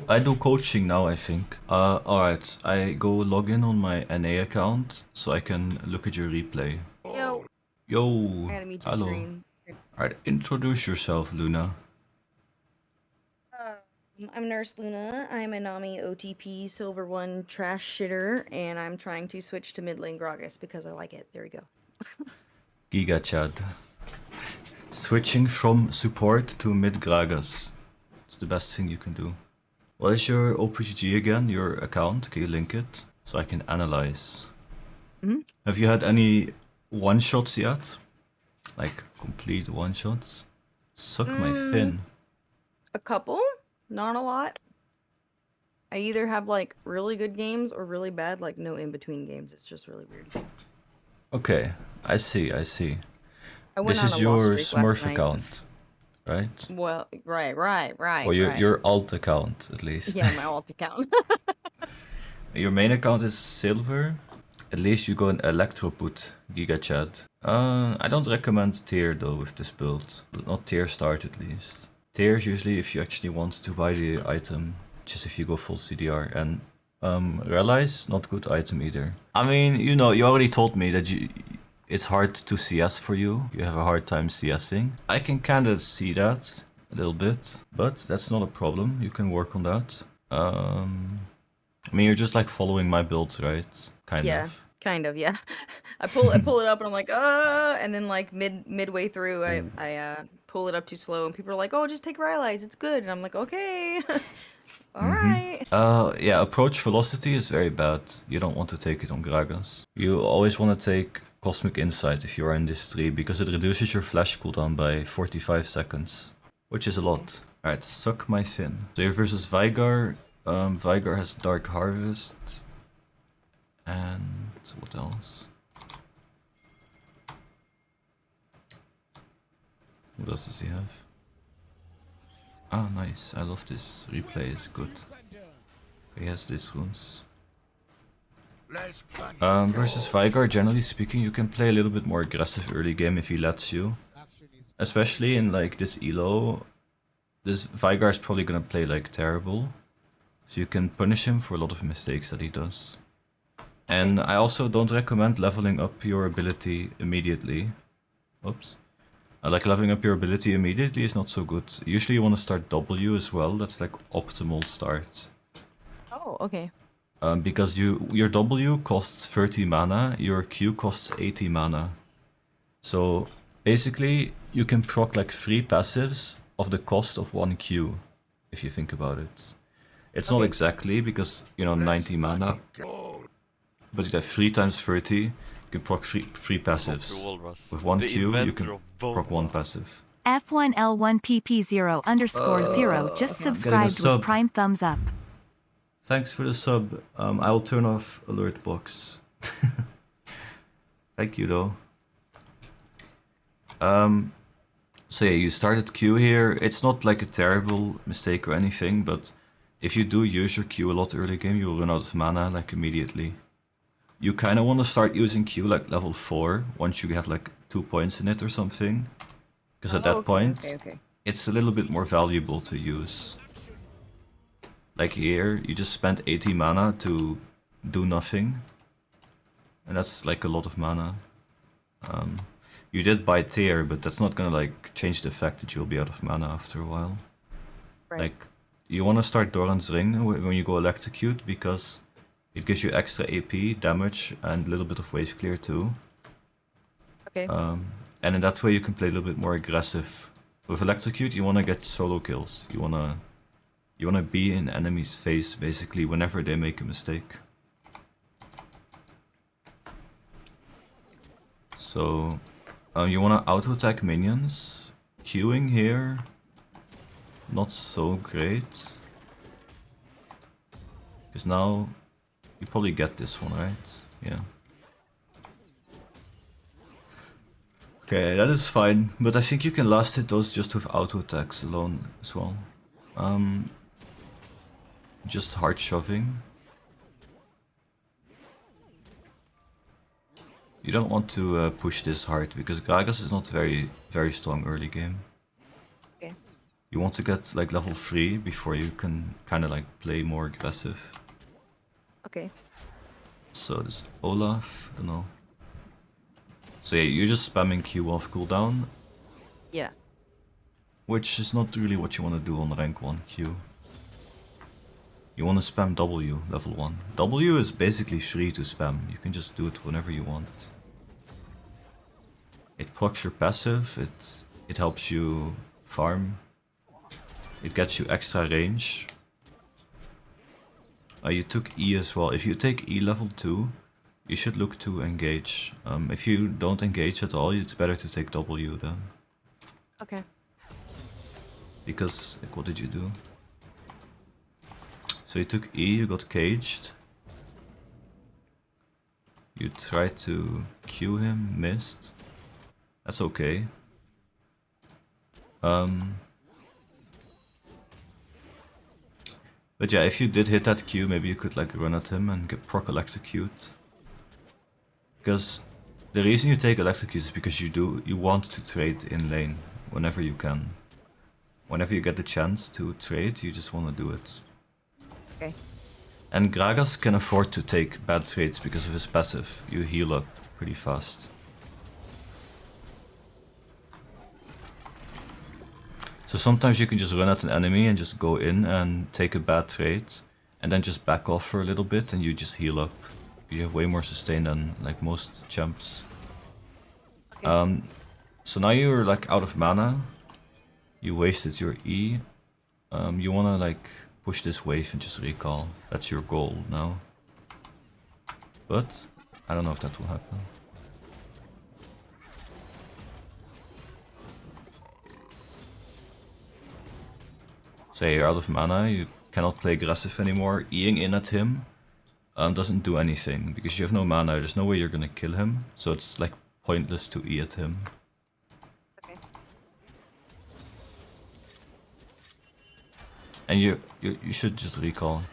I do coaching now, I think. Alright, I go log in on my NA account so I can look at your replay. Yo. Yo, I gotta mute your hello. screen. Alright, introduce yourself, Luna. I'm Nurse Luna. I'm a Nami OTP Silver 1 trash shitter, and I'm trying to switch to mid lane Gragas because I like it. There we go. Giga Chad. Switching from support to mid Gragas. It's the best thing you can do. What is your OPGG again, your account? Can you link it? So I can analyze. Have you had any one-shots yet? Like, complete one-shots? Suck my fin. A couple? Not a lot. I either have like really good games or really bad, like no in-between games. It's just really weird. Okay, I see, I see. I went This on is a your lost streak last Smurf night. account, right? Well, right. Or your right. alt account, at least. Yeah, my alt account. Your main account is silver. At least you go in Electroput, Giga Chad. I don't recommend tier though with this build. Not tier start at least. Tier is usually if you actually want to buy the item, just if you go full CDR. And Realize, not good item either. I mean, you know, you already told me that it's hard to CS for you. You have a hard time CSing. I can kinda see that a little bit, but that's not a problem. You can work on that. I mean, you're just like following my builds, right? Kind of. Kind of, yeah. I pull it up and I'm like, and then like midway through, I pull it up too slow, and people are like, oh, just take Rylai's, it's good, and I'm like, okay, all right. Yeah, approach velocity is very bad. You don't want to take it on Gragas. You always want to take Cosmic Insight if you are in this tree, because it reduces your flash cooldown by 45 seconds, which is a lot. Alright, suck my fin. So you're versus Vigar. Vigar has Dark Harvest. And what else? What else does he have? Ah, nice. I love this. Replay is good. He has these runes. Versus Vigar, generally speaking, you can play a little bit more aggressive early game if he lets you. Especially in like this elo. This Vigar is probably gonna play like terrible. So you can punish him for a lot of mistakes that he does. And I also don't recommend leveling up your ability immediately. Oops. Like leveling up your ability immediately is not so good. Usually you want to start W as well. That's like optimal start. Oh, okay. Because your W costs 30 mana, your Q costs 80 mana. So basically you can proc like 3 passives of the cost of 1 Q, if you think about it. It's not exactly, because, you know, 90 mana. But you have 3 times 30, you can proc 3 passives. With 1 Q, you can proc 1 passive. F1L1PP0_0 just subscribed with Prime thumbs up. Thanks for the sub. I will turn off alert box. Thank you though. So yeah, you started Q here. It's not like a terrible mistake or anything, but if you do use your Q a lot early game, you will run out of mana like immediately. You kind of want to start using Q like level 4 once you have like 2 points in it or something. Because at that point, it's a little bit more valuable to use. Like here, you just spent 80 mana to do nothing. And that's like a lot of mana. You did buy tier, but that's not gonna like change the fact that you'll be out of mana after a while. Right. Like, you want to start Doran's Ring when you go Electrocute, because it gives you extra AP, damage, and a little bit of wave clear too. Okay. And in that way you can play a little bit more aggressive. With Electrocute you want to get solo kills. You wanna be in enemy's face basically whenever they make a mistake. So you want to auto attack minions. Queuing here, not so great. Because now you probably get this one, right? Yeah. Okay, that is fine, but I think you can last hit those just with auto attacks alone as well. Just hard shoving. You don't want to push this hard because Gragas is not very strong early game. Okay. You want to get like level 3 before you can kind of like play more aggressive. Okay. So this Olaf, I don't know. So yeah, you're just spamming Q off cooldown, Yeah. which is not really what you want to do on rank 1 Q. You want to spam W level 1. W is basically free to spam. You can just do it whenever you want. It procs your passive, it helps you farm. It gets you extra range. You took E as well. If you take E level 2, you should look to engage. If you don't engage at all, it's better to take W then. Okay. Because, like, what did you do? So you took E, you got caged. You tried to Q him, missed. That's okay. But yeah, if you did hit that Q, maybe you could like run at him and get proc electrocute. Because the reason you take electrocute is because you want to trade in lane whenever you can. Whenever you get the chance to trade, you just want to do it. Okay. And Gragas can afford to take bad trades because of his passive. You heal up pretty fast. So sometimes you can just run at an enemy and just go in and take a bad trade, and then just back off for a little bit and you just heal up. You have way more sustain than like most champs. Okay. So now you're like out of mana. You wasted your E. You wanna like push this wave and just recall. That's your goal now. But I don't know if that will happen. So you're out of mana, you cannot play aggressive anymore. E-ing in at him doesn't do anything, because you have no mana, there's no way you're gonna kill him. So it's like pointless to E at him. Okay. And you should just recall.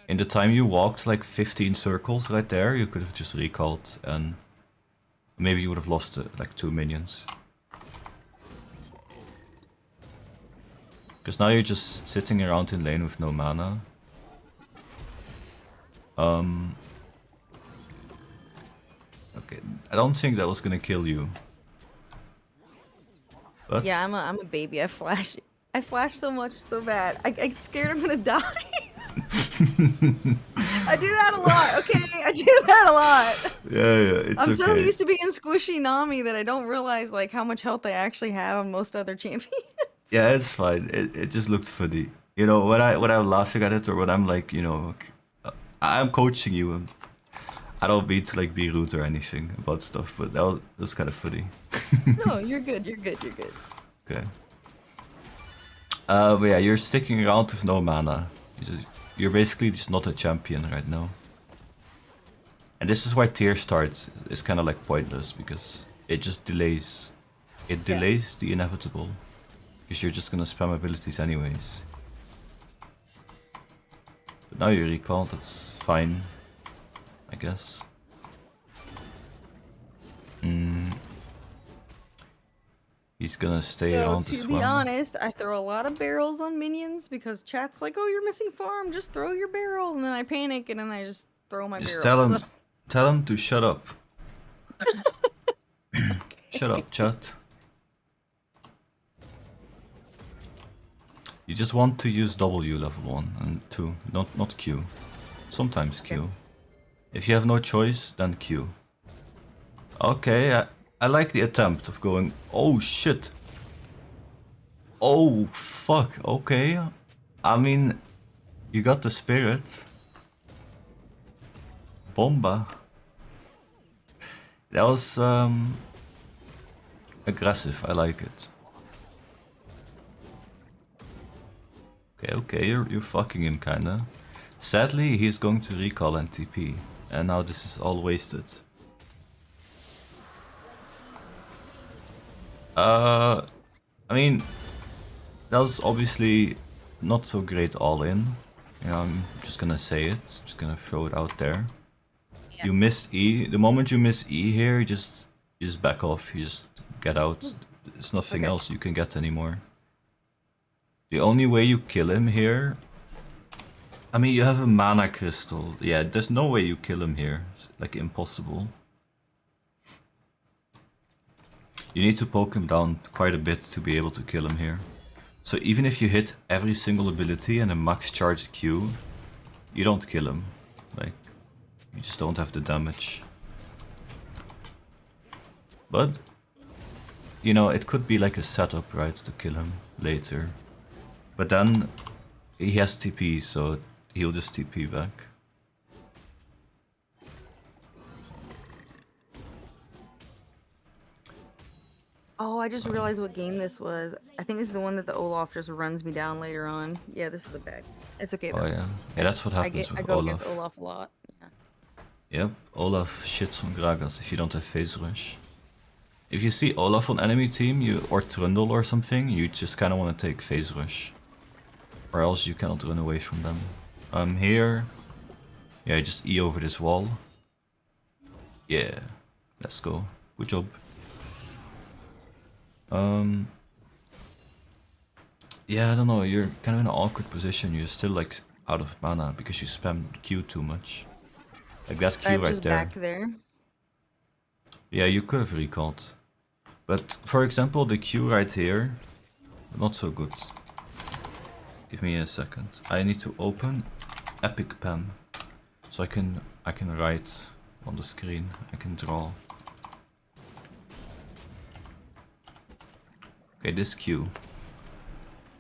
In the time you walked like 15 circles right there, you could have just recalled and maybe you would have lost like 2 minions. Because now you're just sitting around in lane with no mana. Okay, I don't think that was gonna kill you. But Yeah, I'm a baby. I flash so much, so bad. I get scared I'm gonna die. I do that a lot, okay? I do that a lot. yeah, it's I'm okay. so used to being squishy Nami that I don't realize like how much health I actually have on most other champions. Yeah, it's fine. It just looks funny. You know, when I'm laughing at it or when I'm like, you know, I'm coaching you and I don't mean to like be rude or anything about stuff, but that was kind of funny. No, you're good. Okay. But yeah, you're sticking around with no mana. You're basically just not a champion right now. And this is why tier starts is kind of like pointless, because it just delays. It delays the inevitable. Because you're just gonna spam abilities anyways. But now you recall, that's fine, I guess. He's gonna stay around as well. To be honest, I throw a lot of barrels on minions because chat's like, "Oh, you're missing farm. Just throw your barrel," and then I panic and then I just throw my just barrel. Tell him to shut up. Okay. Shut up, chat. You just want to use W level 1 and 2, not Q. Sometimes Q. If you have no choice, then Q. Okay, I like the attempt of going, oh shit. Oh fuck, okay. I mean, you got the spirit. Bomba. That was aggressive, I like it. Okay, you're fucking him kinda. Sadly, he's going to recall and TP, and now this is all wasted. I mean, that was obviously not so great all in. You know, I'm just gonna say it, I'm just gonna throw it out there. Yeah. You missed E. The moment you miss E here, you just back off, you just get out. There's nothing Okay. else you can get anymore. The only way you kill him here... I mean, you have a mana crystal. Yeah, there's no way you kill him here. It's like impossible. You need to poke him down quite a bit to be able to kill him here. So even if you hit every single ability and a max charged Q, you don't kill him. Like, you just don't have the damage. But, you know, it could be like a setup, right, to kill him later. But then, he has TP, so he'll just TP back. Oh, I just realized what game this was. I think this is the one that the Olaf just runs me down later on. Yeah, this is a bad. It's okay though. Oh yeah. Yeah, that's what happens I with go Olaf. against Olaf a lot. Yeah. Yep, Olaf shits on Gragas if you don't have phase rush. If you see Olaf on enemy team, or Trundle or something, you just kinda wanna take phase rush. Or else you cannot run away from them. Here... Yeah, just E over this wall. Yeah, let's go. Good job. Yeah, I don't know, you're kind of in an awkward position. You're still like out of mana because you spammed Q too much. Like that Q I'm right just there. back there. Yeah, you could have recalled. But for example, the Q right here, not so good. Give me a second. I need to open Epic Pen. So I can write on the screen. I can draw. Okay, this Q.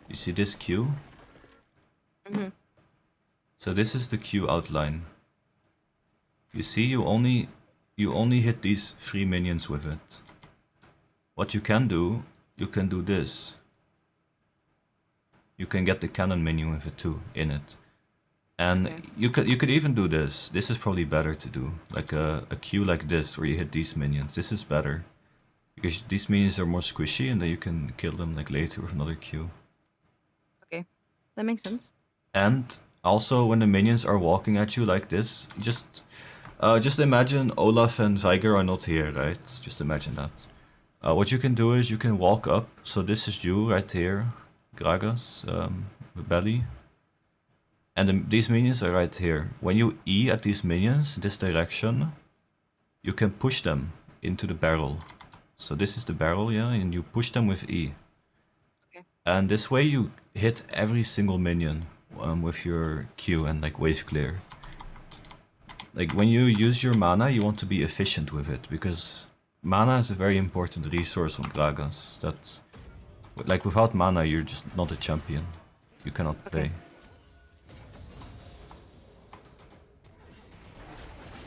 You see this Q? Mm-hmm. So this is the Q outline. You see, you only hit these 3 minions with it. What you can do this. You can get the cannon minion with it too, in it. And Okay. you could even do this. This is probably better to do. Like a Q like this, where you hit these minions. This is better. Because these minions are more squishy, and then you can kill them like later with another Q. Okay, that makes sense. And also, when the minions are walking at you like this, just imagine Olaf and Viger are not here, right? Just imagine that. What you can do is you can walk up. So this is you right here, Gragas, the belly. And these minions are right here. When you E at these minions, this direction, you can push them into the barrel. So this is the barrel, yeah, and you push them with E. Okay. And this way you hit every single minion with your Q and like wave clear. Like when you use your mana, you want to be efficient with it, because mana is a very important resource on Gragas. That, like without mana, you're just not a champion. You cannot play.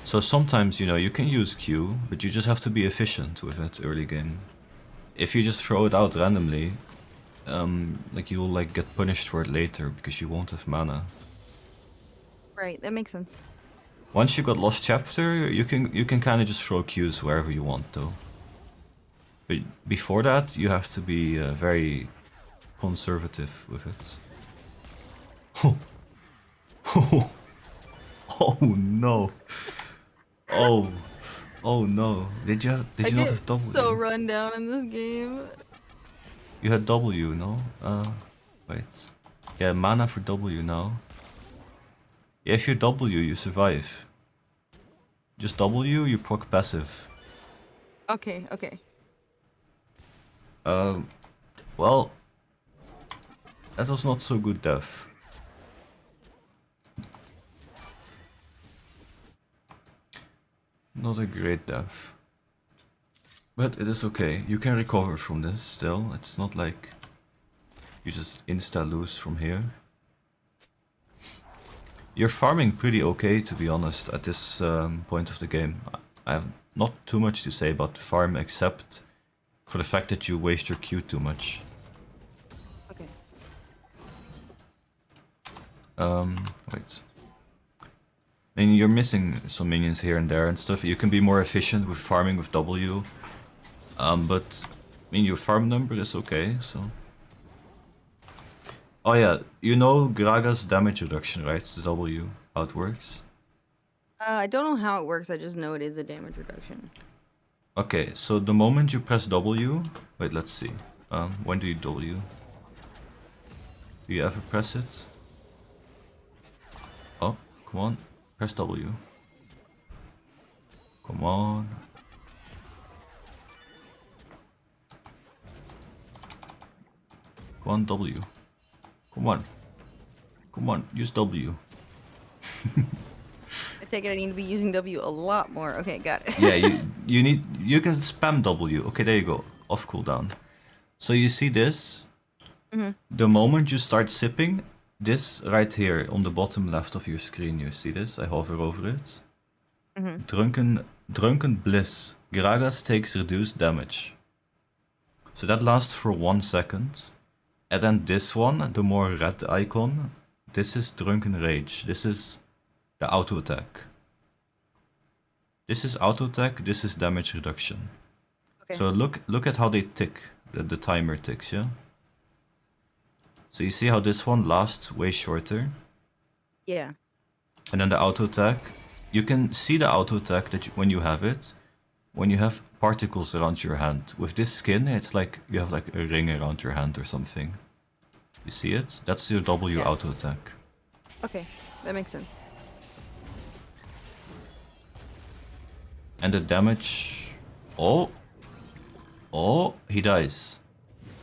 So sometimes, you know, you can use Q, but you just have to be efficient with it early game. If you just throw it out randomly, like you'll like get punished for it later because you won't have mana. Right, that makes sense. Once you got Lost Chapter, you can kind of just throw Qs wherever you want though. But before that, you have to be very conservative with it. Oh no! Oh no! Did you not have W? So run down in this game. You had W, no? Wait. Yeah, mana for W now. Yeah, if you W, you survive. Just W, you proc passive. Okay, okay. Well, that was not so good, Dev. Not a great death. But it is okay. You can recover from this still. It's not like you just insta lose from here. You're farming pretty okay, to be honest, at this point of the game. I have not too much to say about the farm, except for the fact that you waste your Q too much. Okay. Wait. I mean, you're missing some minions here and there and stuff. You can be more efficient with farming with W. But, I mean, your farm number is okay, so... Oh yeah, you know Gragas damage reduction, right? The W, how it works? I don't know how it works, I just know it is a damage reduction. Okay, so the moment you press W, wait, let's see. When do you W? Do you ever press it? Oh, come on, press W. Come on. Come on, W. Come on. Come on, use W. I take it I need to be using W a lot more. Okay, got it. Yeah, you can spam W. Okay, there you go. Off cooldown. So you see this? The moment you start sipping, this right here on the bottom left of your screen, you see this? I hover over it. Drunken Bliss. Gragas takes reduced damage. So that lasts for 1 second. And then this one, the more red icon, this is Drunken Rage. This is the auto attack. This is auto attack, this is damage reduction. Okay. So look at how they tick, the timer ticks, yeah? So you see how this one lasts way shorter? Yeah. And then the auto attack, you can see the auto attack that when you have it, when you have particles around your hand. With this skin, it's like you have like a ring around your hand or something. You see it? That's your W auto attack. Okay, that makes sense. And the damage... Oh! Oh, he dies.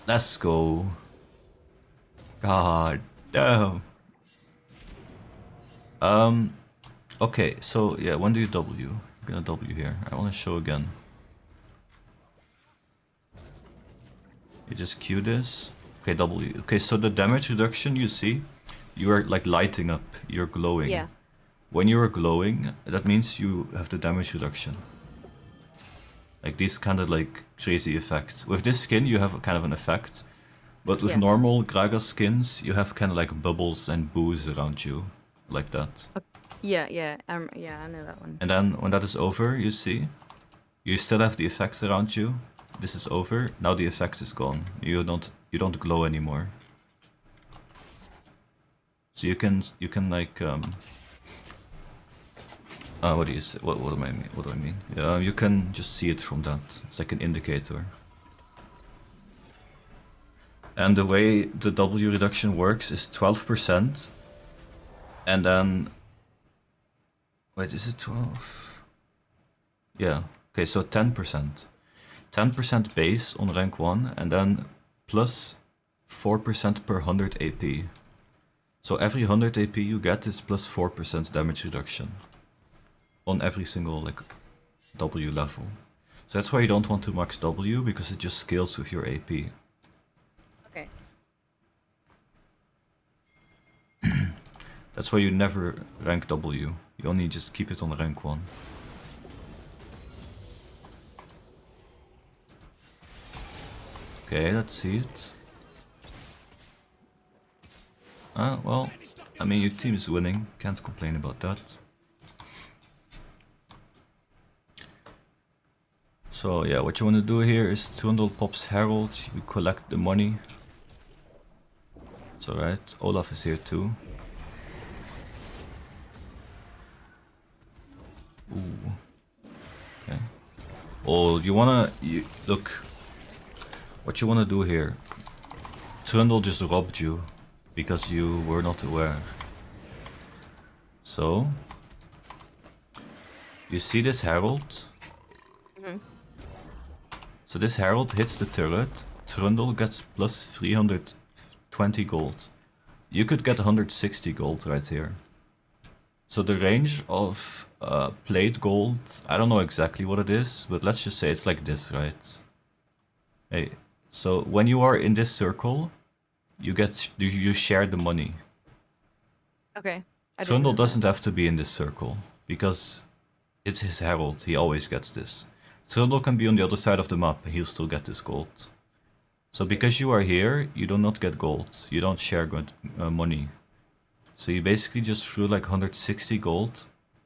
Let's go. God damn. Okay, so yeah, when do you W? I'm gonna W here. I wanna show again. You just Q this. Okay, W. Okay, so the damage reduction you see, you are like lighting up, you're glowing. Yeah. When you are glowing, that means you have the damage reduction. Like these kind of like crazy effects. With this skin you have a kind of an effect. But with normal Gragas skins, you have kind of like bubbles and boos around you. Like that. Yeah, I know that one. And then when that is over, you see, you still have the effects around you. This is over. Now the effect is gone. You don't glow anymore. So you can like what do you say? What do I mean? What do I mean? You can just see it from that. It's like an indicator. And the way the W reduction works is 12%. And then... Wait, is it 12? Yeah. Okay, so 10%. 10% base on rank 1, and then plus 4% per 100 AP. So every 100 AP you get is plus 4% damage reduction. On every single like W level. So that's why you don't want to max W, because it just scales with your AP. Okay. That's why you never rank W. You only just keep it on rank 1. Okay, let's see it. Well, I mean, your team is winning. Can't complain about that. So yeah, what you want to do here is Trundle pops Herald, you collect the money. It's alright, Olaf is here too. Ooh. Okay. Oh, look. What you wanna do here? Trundle just robbed you because you were not aware. So you see this Herald? So this Herald hits the turret. Trundle gets plus 320 gold. You could get 160 gold right here. So the range of plate gold, I don't know exactly what it is, but let's just say it's like this, right? Hey, so when you are in this circle, you share the money. Okay. Trundle doesn't have to be in this circle, because it's his Herald, he always gets this. Trundle can be on the other side of the map, he'll still get this gold. So because you are here, you do not get gold, you don't share good money. So you basically just threw like 160 gold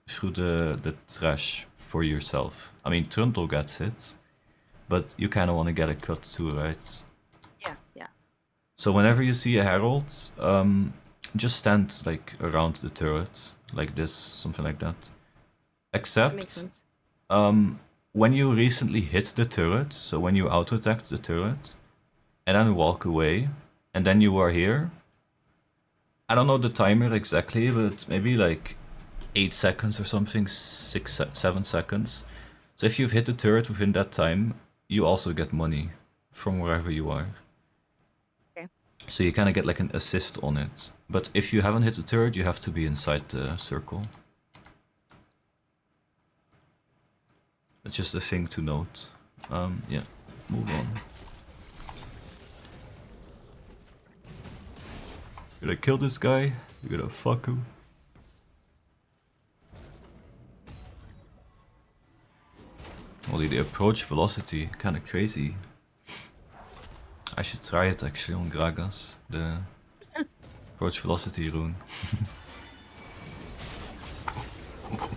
through the trash for yourself. I mean, Trundle gets it, but you kind of want to get a cut too, right? Yeah. So whenever you see a Herald, just stand like around the turret, like this, something like that. Except, That makes sense. when you recently hit the turret, so when you auto-attacked the turret, and then walk away, and then you are here, I don't know the timer exactly, but maybe like 8 seconds or something, 7 seconds. So if you've hit the turret within that time, you also get money from wherever you are. Okay. So you kind of get like an assist on it. But if you haven't hit the turret, you have to be inside the circle. That's just a thing to note. Yeah, move on. You gonna kill this guy? You gonna fuck him? Only the approach velocity, kinda crazy. I should try it actually on Gragas, the approach velocity rune.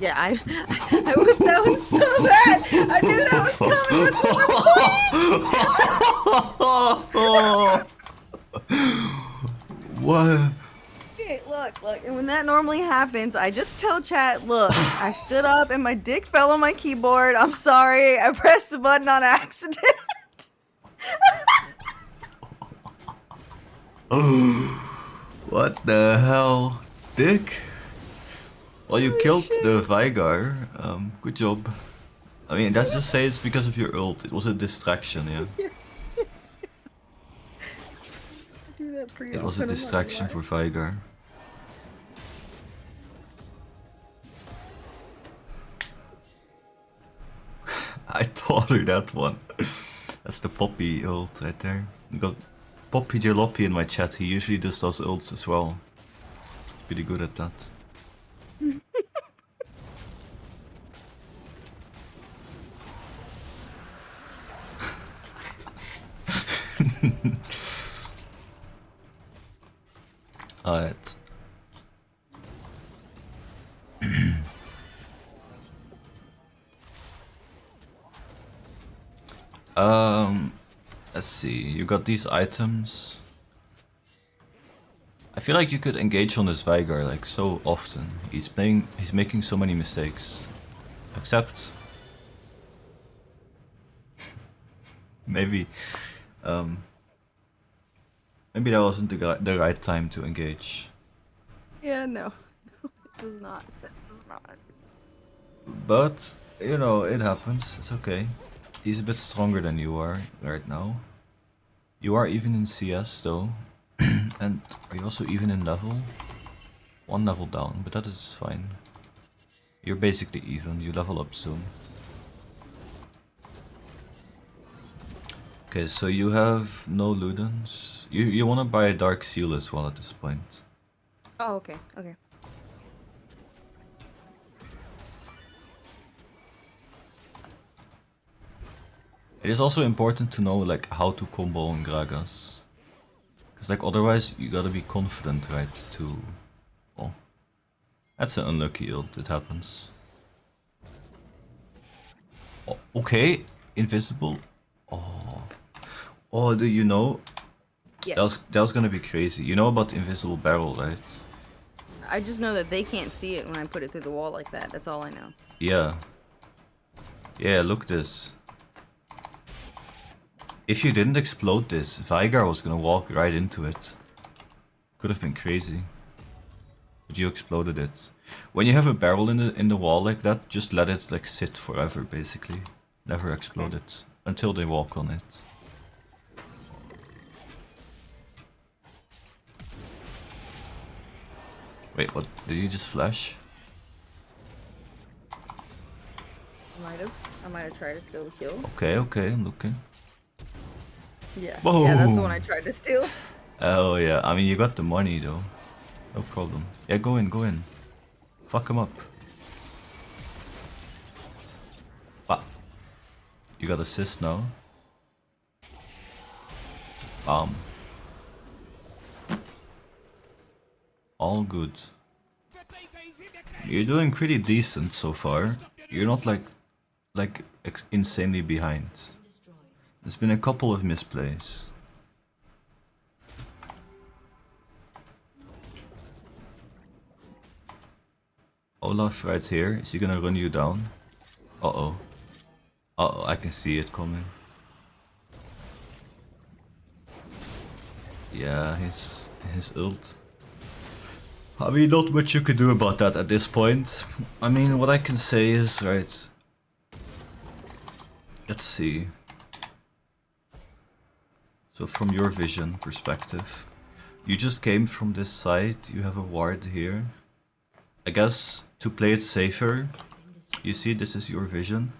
Yeah, I whipped that one so bad. I knew that was coming. What? Okay, look, and when that normally happens, I just tell chat, look, I stood up and my dick fell on my keyboard. I'm sorry, I pressed the button on accident. What the hell? Dick? Well, you killed the Vigar. Good job. I mean, let's just say it's because of your ult. It was a distraction, yeah. It was a distraction for Vigar. I taught her that one. That's the Poppy ult right there. You got Poppy Jalopy in my chat. He usually does those ults as well. He's pretty good at that. Alright. Let's see. You got these items. I feel like you could engage on this Vigar like so often. He's making so many mistakes. Except maybe maybe that wasn't the right time to engage. Yeah, no. It was not. It was not. But, you know, it happens. It's okay. He's a bit stronger than you are right now. You are even in CS though. And are you also even in level? 1 level down, but that is fine. You're basically even. You level up soon. Okay, so you have no Ludens. You want to buy a Dark Seal as well at this point. Oh, okay, okay. It is also important to know like how to combo on Gragas. Because like otherwise you gotta be confident, right, to... Oh. That's an unlucky ult, it happens. Oh, okay, invisible. Oh. Oh, do you know? Yes. That was gonna be crazy. You know about invisible barrel, right? I just know that they can't see it when I put it through the wall like that. That's all I know. Yeah. Yeah, look this. If you didn't explode this, Vigar was gonna walk right into it. Could have been crazy. But you exploded it. When you have a barrel in the wall like that, just let it like sit forever basically. Never explode it. Until they walk on it. Wait, what? Did you just flash? I might have tried to steal the kill. Okay, I'm looking. Yeah. Whoa. Yeah, that's the one I tried to steal. Oh yeah, I mean you got the money though. No problem. Yeah, go in. Fuck him up. Ah. You got assist now. All good. You're doing pretty decent so far. You're not like insanely behind. There's been a couple of misplays. Olaf right here. Is he gonna run you down? Uh-oh. Oh, I can see it coming. Yeah, his ult. I mean, not much you can do about that at this point. I mean, what I can say is, right... Let's see. So from your vision perspective, you just came from this side, you have a ward here. I guess to play it safer, you see this is your vision.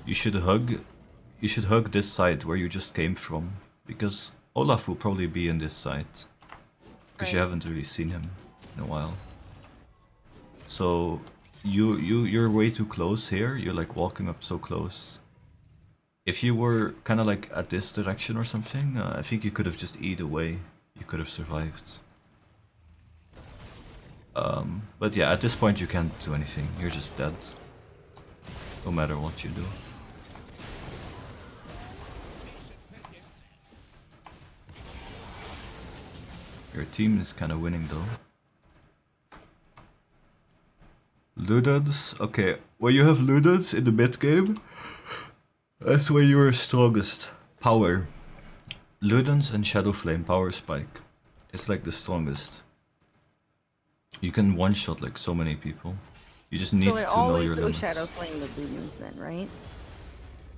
You should hug this side where you just came from, because Olaf will probably be in this side. Because you haven't really seen him in a while. So you're way too close here, you're like walking up so close. If you were kind of like at this direction or something, I think you could have just eat away. You could have survived. But yeah, at this point you can't do anything. You're just dead. No matter what you do. Your team is kind of winning though. Ludens, okay. When you have Ludens in the mid game, that's where you are strongest. Power. Ludens and Shadow Flame, Power Spike. It's like the strongest. You can one-shot like so many people. You just need to know your limits. So Shadow Flame the Ludens then, right?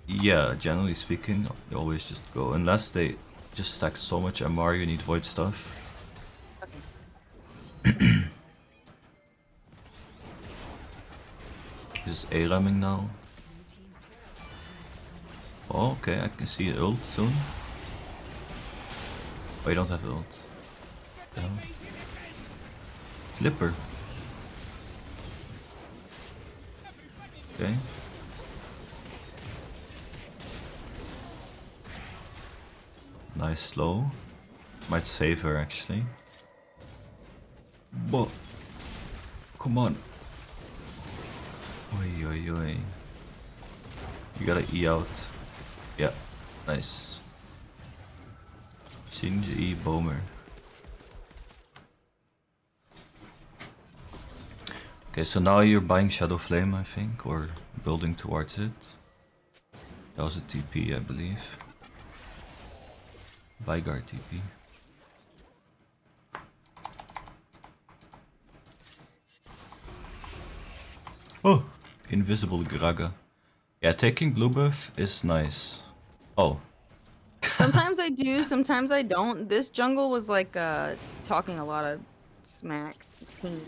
Yeah, generally speaking, they always just go. Unless they just stack so much MR, you need Void stuff. Okay. Just A-ramming now. Oh, okay, I can see ult soon. Oh, you don't have ult. Damn. Flipper. Okay. Nice slow. Might save her actually. But come on. Oi oi oi. You gotta E out. Yeah, nice. Shinji E Bomer. Okay, so now you're buying Shadow Flame, I think, or building towards it. That was a TP, I believe. Vygar TP. Oh, invisible Graga. Yeah, taking blue buff is nice. Oh. Sometimes I do, sometimes I don't. This jungle was like talking a lot of smack and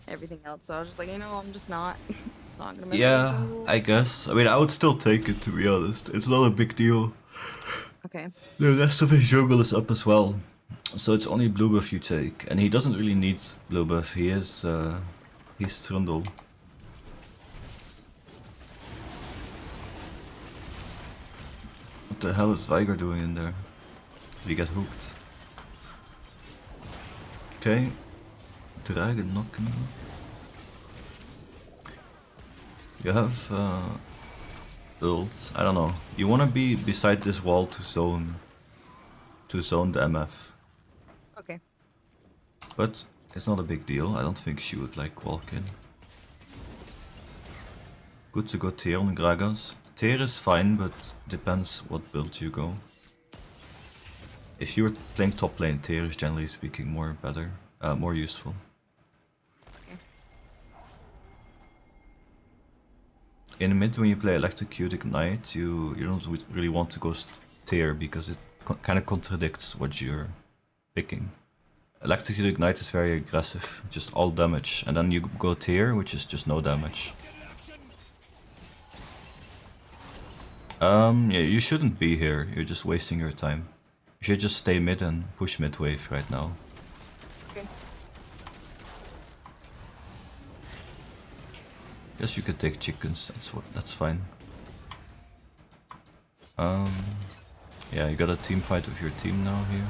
everything else, so I was just like, you know, I'm just not gonna mess with the jungle. I guess. I mean, I would still take it, to be honest. It's not a big deal. Okay. The rest of his jungle is up as well, so it's only blue buff you take, and he doesn't really need blue buff. He is he's Trundle. What the hell is Vygar doing in there? We get hooked. Okay. Dragon knocking. You have ult. I don't know. You wanna be beside this wall to zone the MF. Okay. But it's not a big deal. I don't think she would like walk in. Good to go tier on Gragas. Tier is fine, but depends what build you go. If you're playing top lane, tier is generally speaking more useful. Okay. In mid, when you play Electrocute Ignite, you don't really want to go tier because it kind of contradicts what you're picking. Electrocute Ignite is very aggressive, just all damage, and then you go tier, which is just no damage. Yeah, you shouldn't be here, you're just wasting your time. You should just stay mid and push mid wave right now. Okay. Guess you could take chickens, that's fine. Yeah, you got a team fight with your team now here.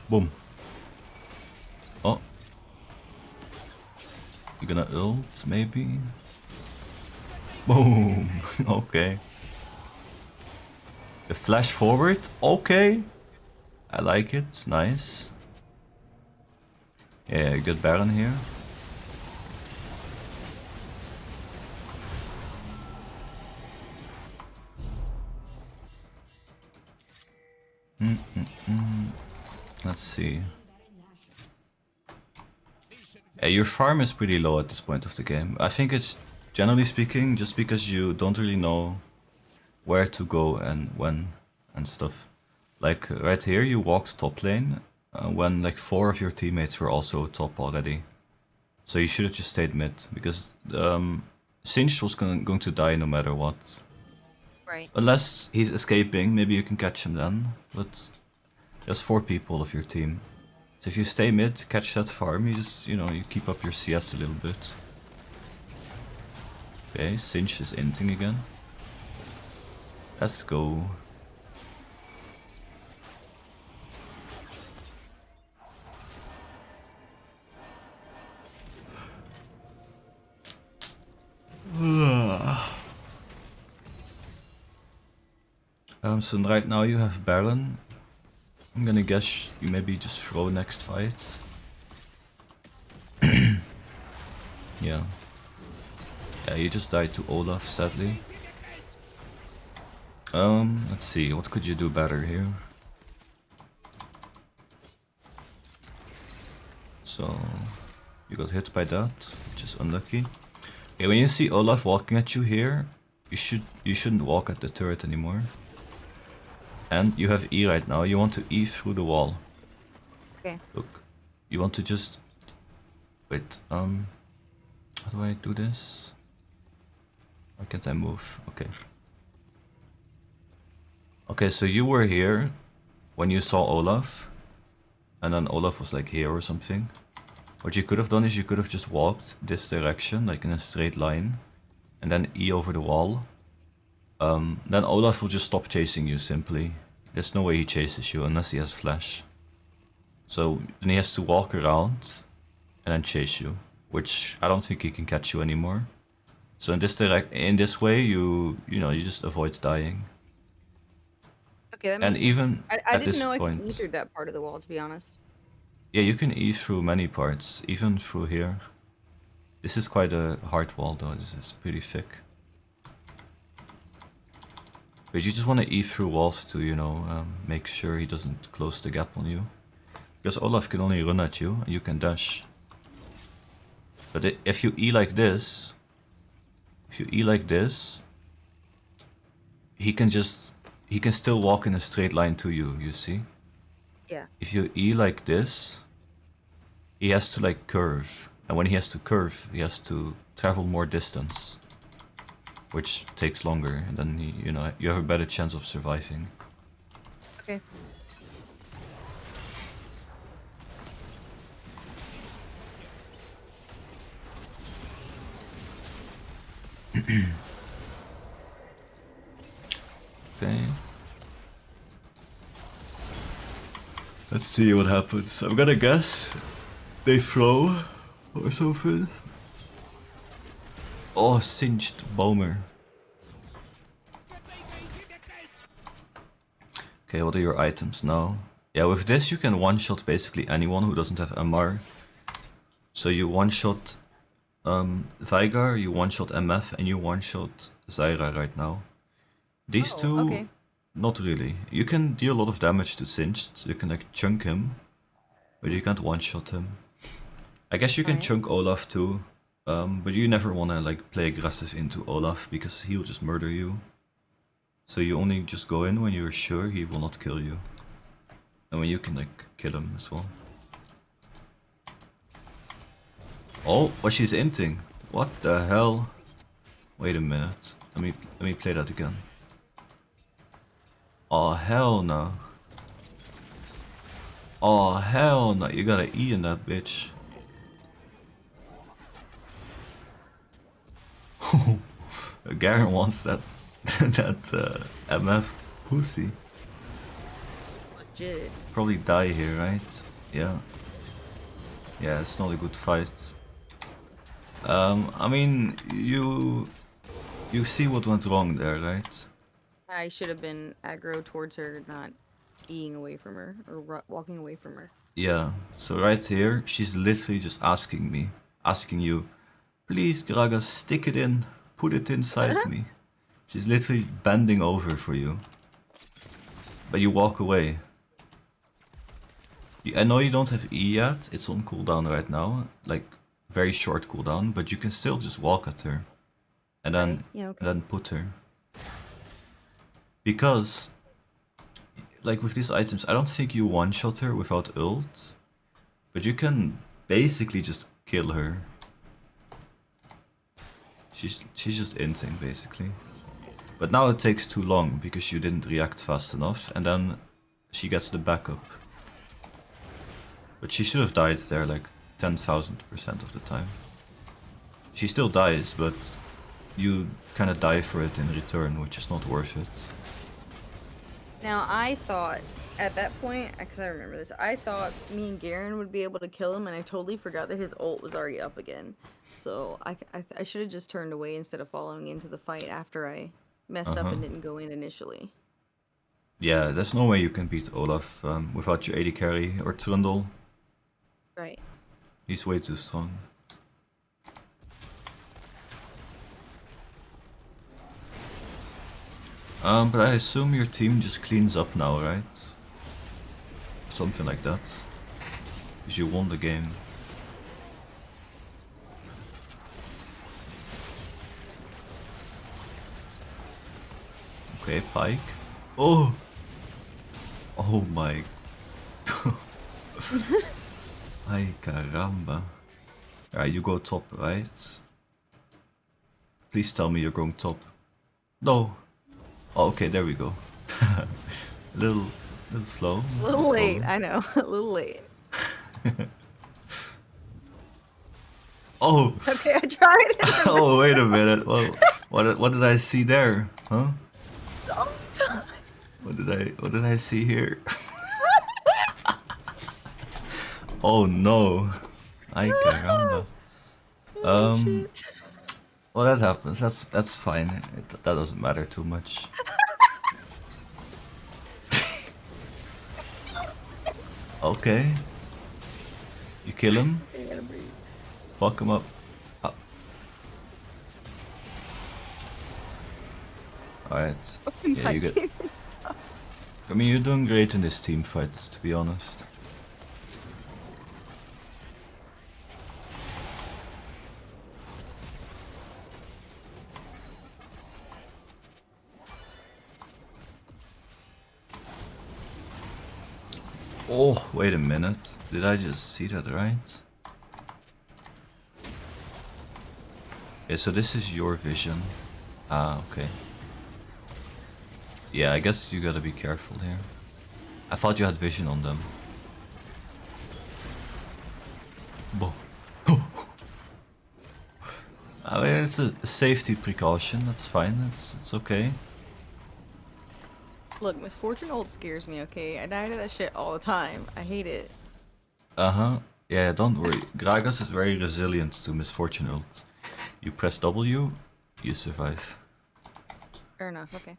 Boom. Oh. You gonna ult, maybe? Boom. Okay. The flash forward? Okay. I like it. Nice. Yeah, good Baron here. see. Your farm is pretty low at this point of the game. I think it's, generally speaking, just because you don't really know where to go and when and stuff. Like right here, you walked top lane when like 4 of your teammates were also top already. So you should have just stayed mid, because Singed was going to die no matter what. Right. Unless he's escaping, maybe you can catch him then, but there's 4 people of your team. So if you stay mid, catch that farm, you just, you know, you keep up your CS a little bit. Okay, Singed is inting again. Let's go. So right now you have Baron. I'm gonna guess you maybe just throw next fight. Yeah. Yeah, you just died to Olaf, sadly. Let's see, what could you do better here? So, you got hit by that, which is unlucky. Okay, when you see Olaf walking at you here, you shouldn't walk at the turret anymore. And you have E right now, you want to E through the wall. Okay. Look, you want to just... Wait, how do I do this? Why can't I move? Okay. Okay, so you were here when you saw Olaf. And then Olaf was like here or something. What you could have done is you could have just walked this direction, like in a straight line. And then E over the wall. Then Olaf will just stop chasing you simply. There's no way he chases you unless he has flash. So then he has to walk around and then chase you, which I don't think he can catch you anymore. So in this way you just avoid dying. Okay, that makes And sense. even I at didn't this know I point, could E through that part of the wall, to be honest. yeah, you can E through many parts, even through here. This is quite a hard wall though, this is pretty thick. But you just want to E through walls to, you know, make sure he doesn't close the gap on you. Because Olaf can only run at you, and you can dash. But if you E like this, he can still walk in a straight line to you, you see? Yeah. If you E like this, he has to like curve. And when he has to curve, he has to travel more distance. Which takes longer, and then you have a better chance of surviving. Okay. Okay. Let's see what happens. I'm gonna guess they throw or something. Oh, Singed Bomer. Okay, what are your items now? Yeah, with this you can one-shot basically anyone who doesn't have MR. So you one-shot Veigar, you one-shot MF, and you one-shot Zyra right now. These two, okay. not really. You can deal a lot of damage to Singed, so you can like chunk him, but you can't one-shot him. I guess you can chunk Olaf too. But you never want to like play aggressive into Olaf because he'll just murder you. So you only just go in when you're sure he will not kill you. And when you can like kill him as well. Oh, but she's inting. What the hell? Wait a minute. Let me play that again. Oh hell no. Oh hell no. You gotta E in that bitch. Garen wants that MF pussy. Legit. Probably die here, right? Yeah. Yeah, it's not a good fight. I mean, you see what went wrong there, right? I should have been aggro towards her, not eating away from her or walking away from her. Yeah. So right here, she's literally just asking you, please, Gragas, stick it in. Put it inside me. She's literally bending over for you. But you walk away. I know you don't have E yet, it's on cooldown right now, like very short cooldown, but you can still just walk at her. And then, Right. Yeah, okay. and then put her. Because, like with these items, I don't think you one-shot her without ult, but you can basically just kill her. She's just inting basically. But now it takes too long because you didn't react fast enough, and then she gets the backup. But she should have died there like 10,000% of the time. She still dies, but you kind of die for it in return, which is not worth it. Now, I thought at that point, because I remember this, I thought me and Garen would be able to kill him, and I totally forgot that his ult was already up again. So I should have just turned away instead of following into the fight after I messed up and didn't go in initially. Yeah, there's no way you can beat Olaf without your AD carry or Trundle. Right. He's way too strong. But I assume your team just cleans up now, right? Something like that. Because you won the game. Okay, Pike. Oh! Oh my... Ay caramba. Alright, you go top, right? Please tell me you're going top. No! Oh, okay, there we go. a little slow. A little late, I know. A little late. Oh! Okay, I tried. Oh, wait a minute. Well, what did I see there? Huh? What did I see here? Oh no. Ay caramba. Well, that happens. That's fine. That doesn't matter too much. Okay. You kill him. Fuck him up. Alright. Yeah, you get. I mean, you're doing great in this team fight, to be honest. Oh, wait a minute. Did I just see that right? Okay, so this is your vision. Ah, okay. Yeah, I guess you gotta be careful here. I thought you had vision on them. Bo. I mean, it's a safety precaution, that's fine, it's okay. Look, Misfortune ult scares me, okay? I die to that shit all the time. I hate it. Uh-huh. Yeah, don't worry. Gragas is very resilient to Misfortune ult. You press W, you survive. Fair enough, okay.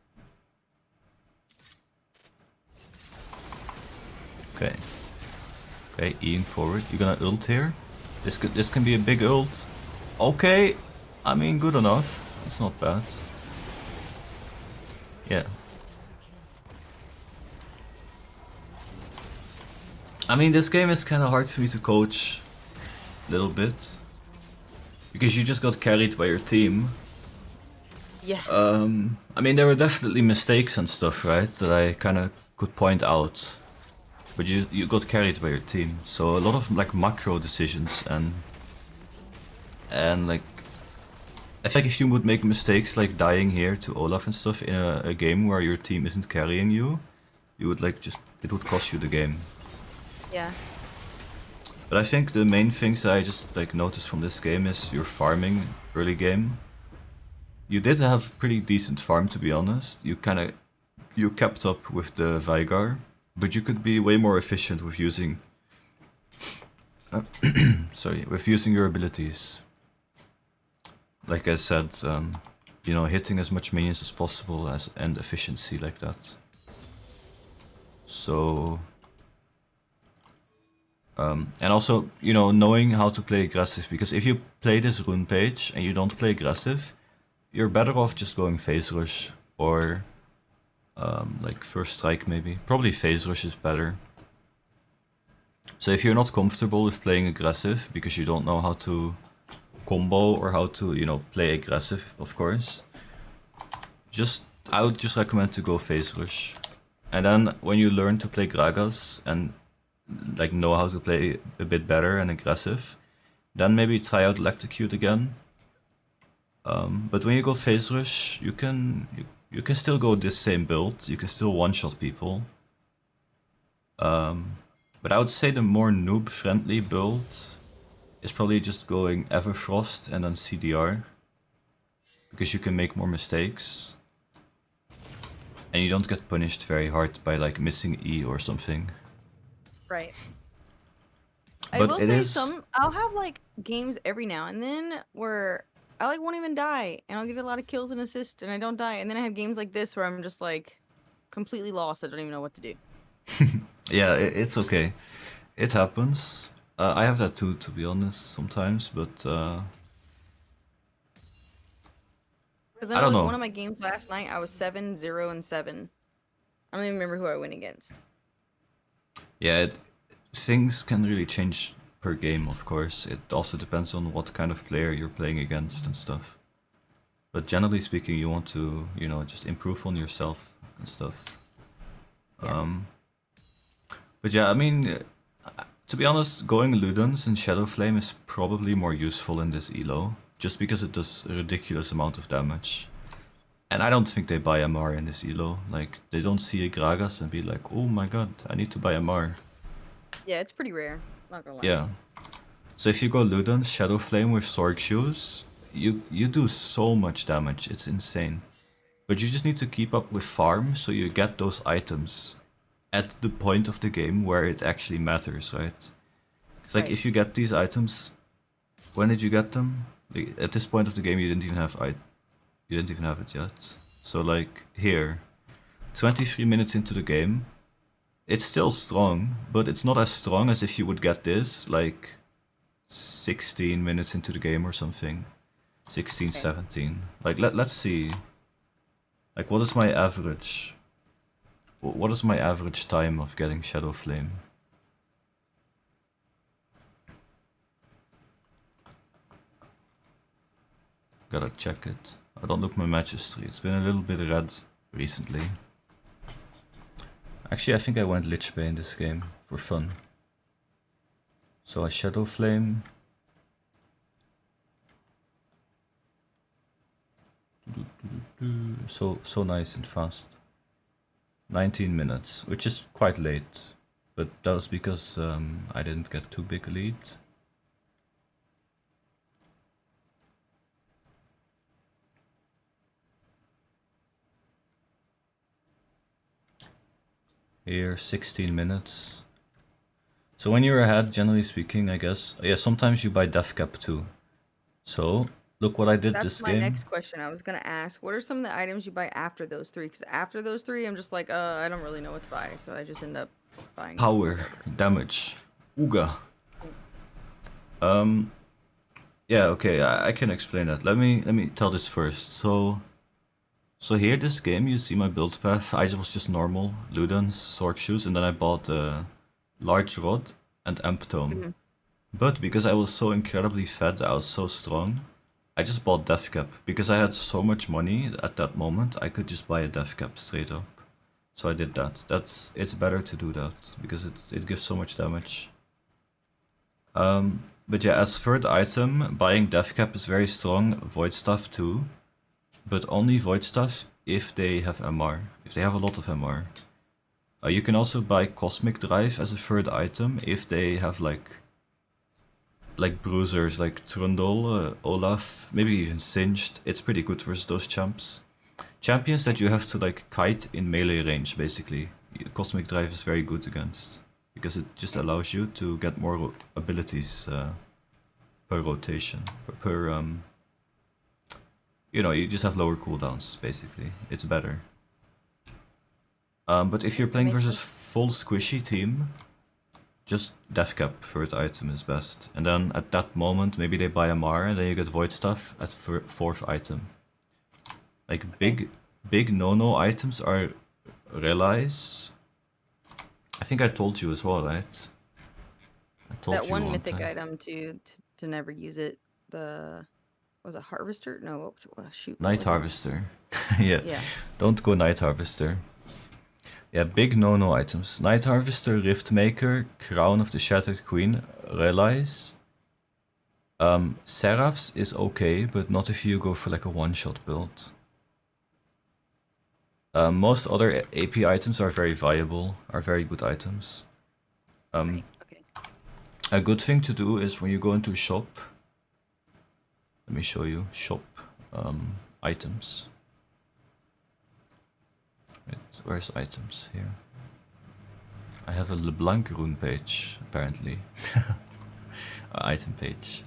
Okay. Okay, Eing forward. You're gonna ult here? This can be a big ult. Okay. I mean, good enough. It's not bad. Yeah. I mean, this game is kind of hard for me to coach a little bit. Because you just got carried by your team. Yeah. I mean, there were definitely mistakes and stuff, right? That I kind of could point out. But you got carried by your team. So a lot of like macro decisions and like... I think if you would make mistakes like dying here to Olaf and stuff in a game where your team isn't carrying you, you would like just... it would cost you the game. Yeah. But I think the main things that I just like noticed from this game is your farming early game. You did have pretty decent farm, to be honest. You kept up with the Vigar, but you could be way more efficient with using sorry, with using your abilities. Like I said, you know, hitting as much minions as possible and efficiency like that. So and also, you know, knowing how to play aggressive, because if you play this rune page and you don't play aggressive, you're better off just going phase rush or like first strike maybe. Probably phase rush is better. So if you're not comfortable with playing aggressive because you don't know how to combo or how to, you know, play aggressive, of course, I would just recommend to go phase rush. And then when you learn to play Gragas and like know how to play a bit better and aggressive, then maybe try out Electrocute again. But when you go phase rush, you can still go this same build. You can still one-shot people. But I would say the more noob-friendly build is probably just going Everfrost and then CDR, because you can make more mistakes. And you don't get punished very hard by like missing E or something. Right. But I will say I'll have like games every now and then where I like won't even die and I'll get a lot of kills and assists and I don't die. And then I have games like this where I'm just like completely lost. I don't even know what to do. Yeah, it's okay. It happens. I have that too, to be honest, sometimes, but I don't know. One of my games last night, I was 7-0-7. I don't even remember who I went against. Yeah, things can really change per game, of course. It also depends on what kind of player you're playing against and stuff. But generally speaking, you want to, you know, just improve on yourself and stuff. Yeah. But yeah, I mean, to be honest, going Ludens and Shadow Flame is probably more useful in this elo, just because it does a ridiculous amount of damage. And I don't think they buy MR in this elo. Like, they don't see a Gragas and be like, oh my god, I need to buy MR. Yeah, it's pretty rare, not gonna lie. Yeah. So if you go Ludens, Shadow Flame with Sword Shoes, you do so much damage, it's insane. But you just need to keep up with farm so you get those items at the point of the game where it actually matters, right? It's like if you get these items, when did you get them? Like, at this point of the game you didn't even have it yet. So like here, 23 minutes into the game, it's still strong, but it's not as strong as if you would get this like 16 minutes into the game or something. 16, okay. 17. Like let's see. Like what is my average? What is my average time of getting Shadow Flame? Gotta check it. I don't look my match history. It's been a little bit red recently. Actually, I think I went Lich Bane in this game for fun. So a Shadow Flame. So nice and fast. 19 minutes, which is quite late, but that was because I didn't get too big a lead. Here, 16 minutes. So when you're ahead, generally speaking, I guess, yeah, sometimes you buy Death Cap too. So look what I did this game. That's my next question. I was gonna ask, what are some of the items you buy after those three? Because after those three, I'm just like, I don't really know what to buy, so I just end up buying power, damage, Ooga. Yeah, okay, I can explain that. Let me tell this first. So here, this game, you see my build path. I was just normal, Ludens, Sword Shoes, and then I bought a Large Rod and Amp Tome. But because I was so incredibly fed, I was so strong, I just bought Death Cap. Because I had so much money at that moment, I could just buy a Death Cap straight up. So I did that. It's better to do that, because it gives so much damage. But yeah, as third item, buying Death Cap is very strong, Void Staff too. But only Void Staff if they have MR, if they have a lot of MR. You can also buy Cosmic Drive as a third item if they have like bruisers like Trundle, Olaf, maybe even Singed. It's pretty good versus those champs. Champions that you have to like kite in melee range, basically. Cosmic Drive is very good against, because it just allows you to get more abilities per rotation, you know, you just have lower cooldowns, basically. It's better. But if you're playing versus full squishy team, just Death Cap third item is best. And then at that moment, maybe they buy MR and then you get Void Stuff at fourth item. Like big no-no items are Relies. I think I told you as well, right? I told That you one one mythic time. item to never use it. The was it harvester? No, shoot. What Night was it? Harvester. Yeah. Yeah. Don't go Night Harvester. Yeah, big no-no items. Night Harvester, Rift Maker, Crown of the Shattered Queen, Relies. Seraphs is okay, but not if you go for like a one-shot build. Most other AP items are very viable, are very good items. Okay. A good thing to do is when you go into shop, let me show you, shop items. Where's items? Here. I have a LeBlanc rune page, apparently. Item page.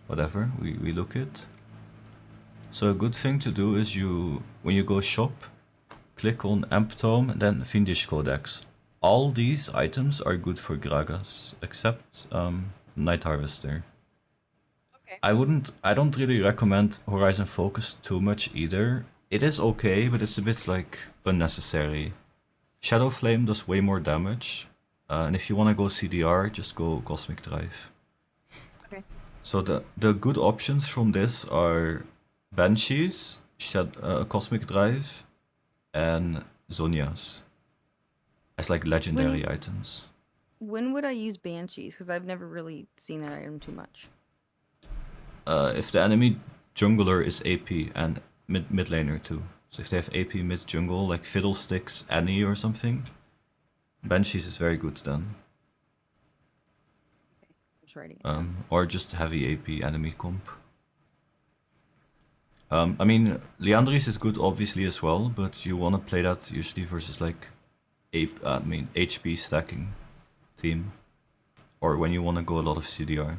Whatever, we look it. So a good thing to do is when you go shop, click on Amp Tome and then Fiendish Codex. All these items are good for Gragas, except Night Harvester. Okay. I don't really recommend Horizon Focus too much either. It is okay, but it's a bit like unnecessary. Shadow Flame does way more damage, and if you want to go CDR, just go Cosmic Drive. Okay. So the good options from this are Banshees, Cosmic Drive, and Zonias as like legendary items. When would I use Banshees? Because I've never really seen that item too much. If the enemy jungler is AP and mid laner too. So if they have AP mid jungle, like Fiddlesticks, Annie or something, Banshees is very good then. Just writing it Or just heavy AP enemy comp. I mean, Liandry's is good obviously as well, but you want to play that usually versus like HP stacking team. Or when you want to go a lot of CDR.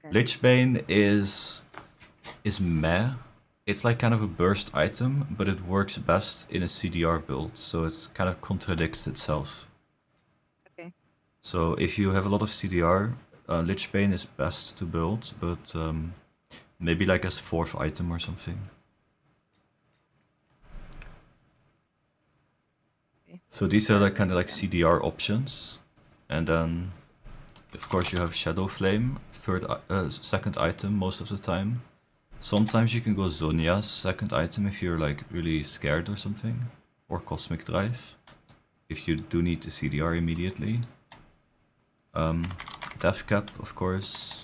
Okay. Lichbane is meh. It's like kind of a burst item, but it works best in a CDR build, so it kind of contradicts itself. Okay. So if you have a lot of CDR, Lichbane is best to build, but maybe like as 4th item or something. Okay. So these are like kind of like CDR options, and then of course you have Shadow Flame, second item most of the time. Sometimes you can go Zonia's second item if you're like really scared or something, or Cosmic Drive if you do need the CDR immediately. Death Cap, of course.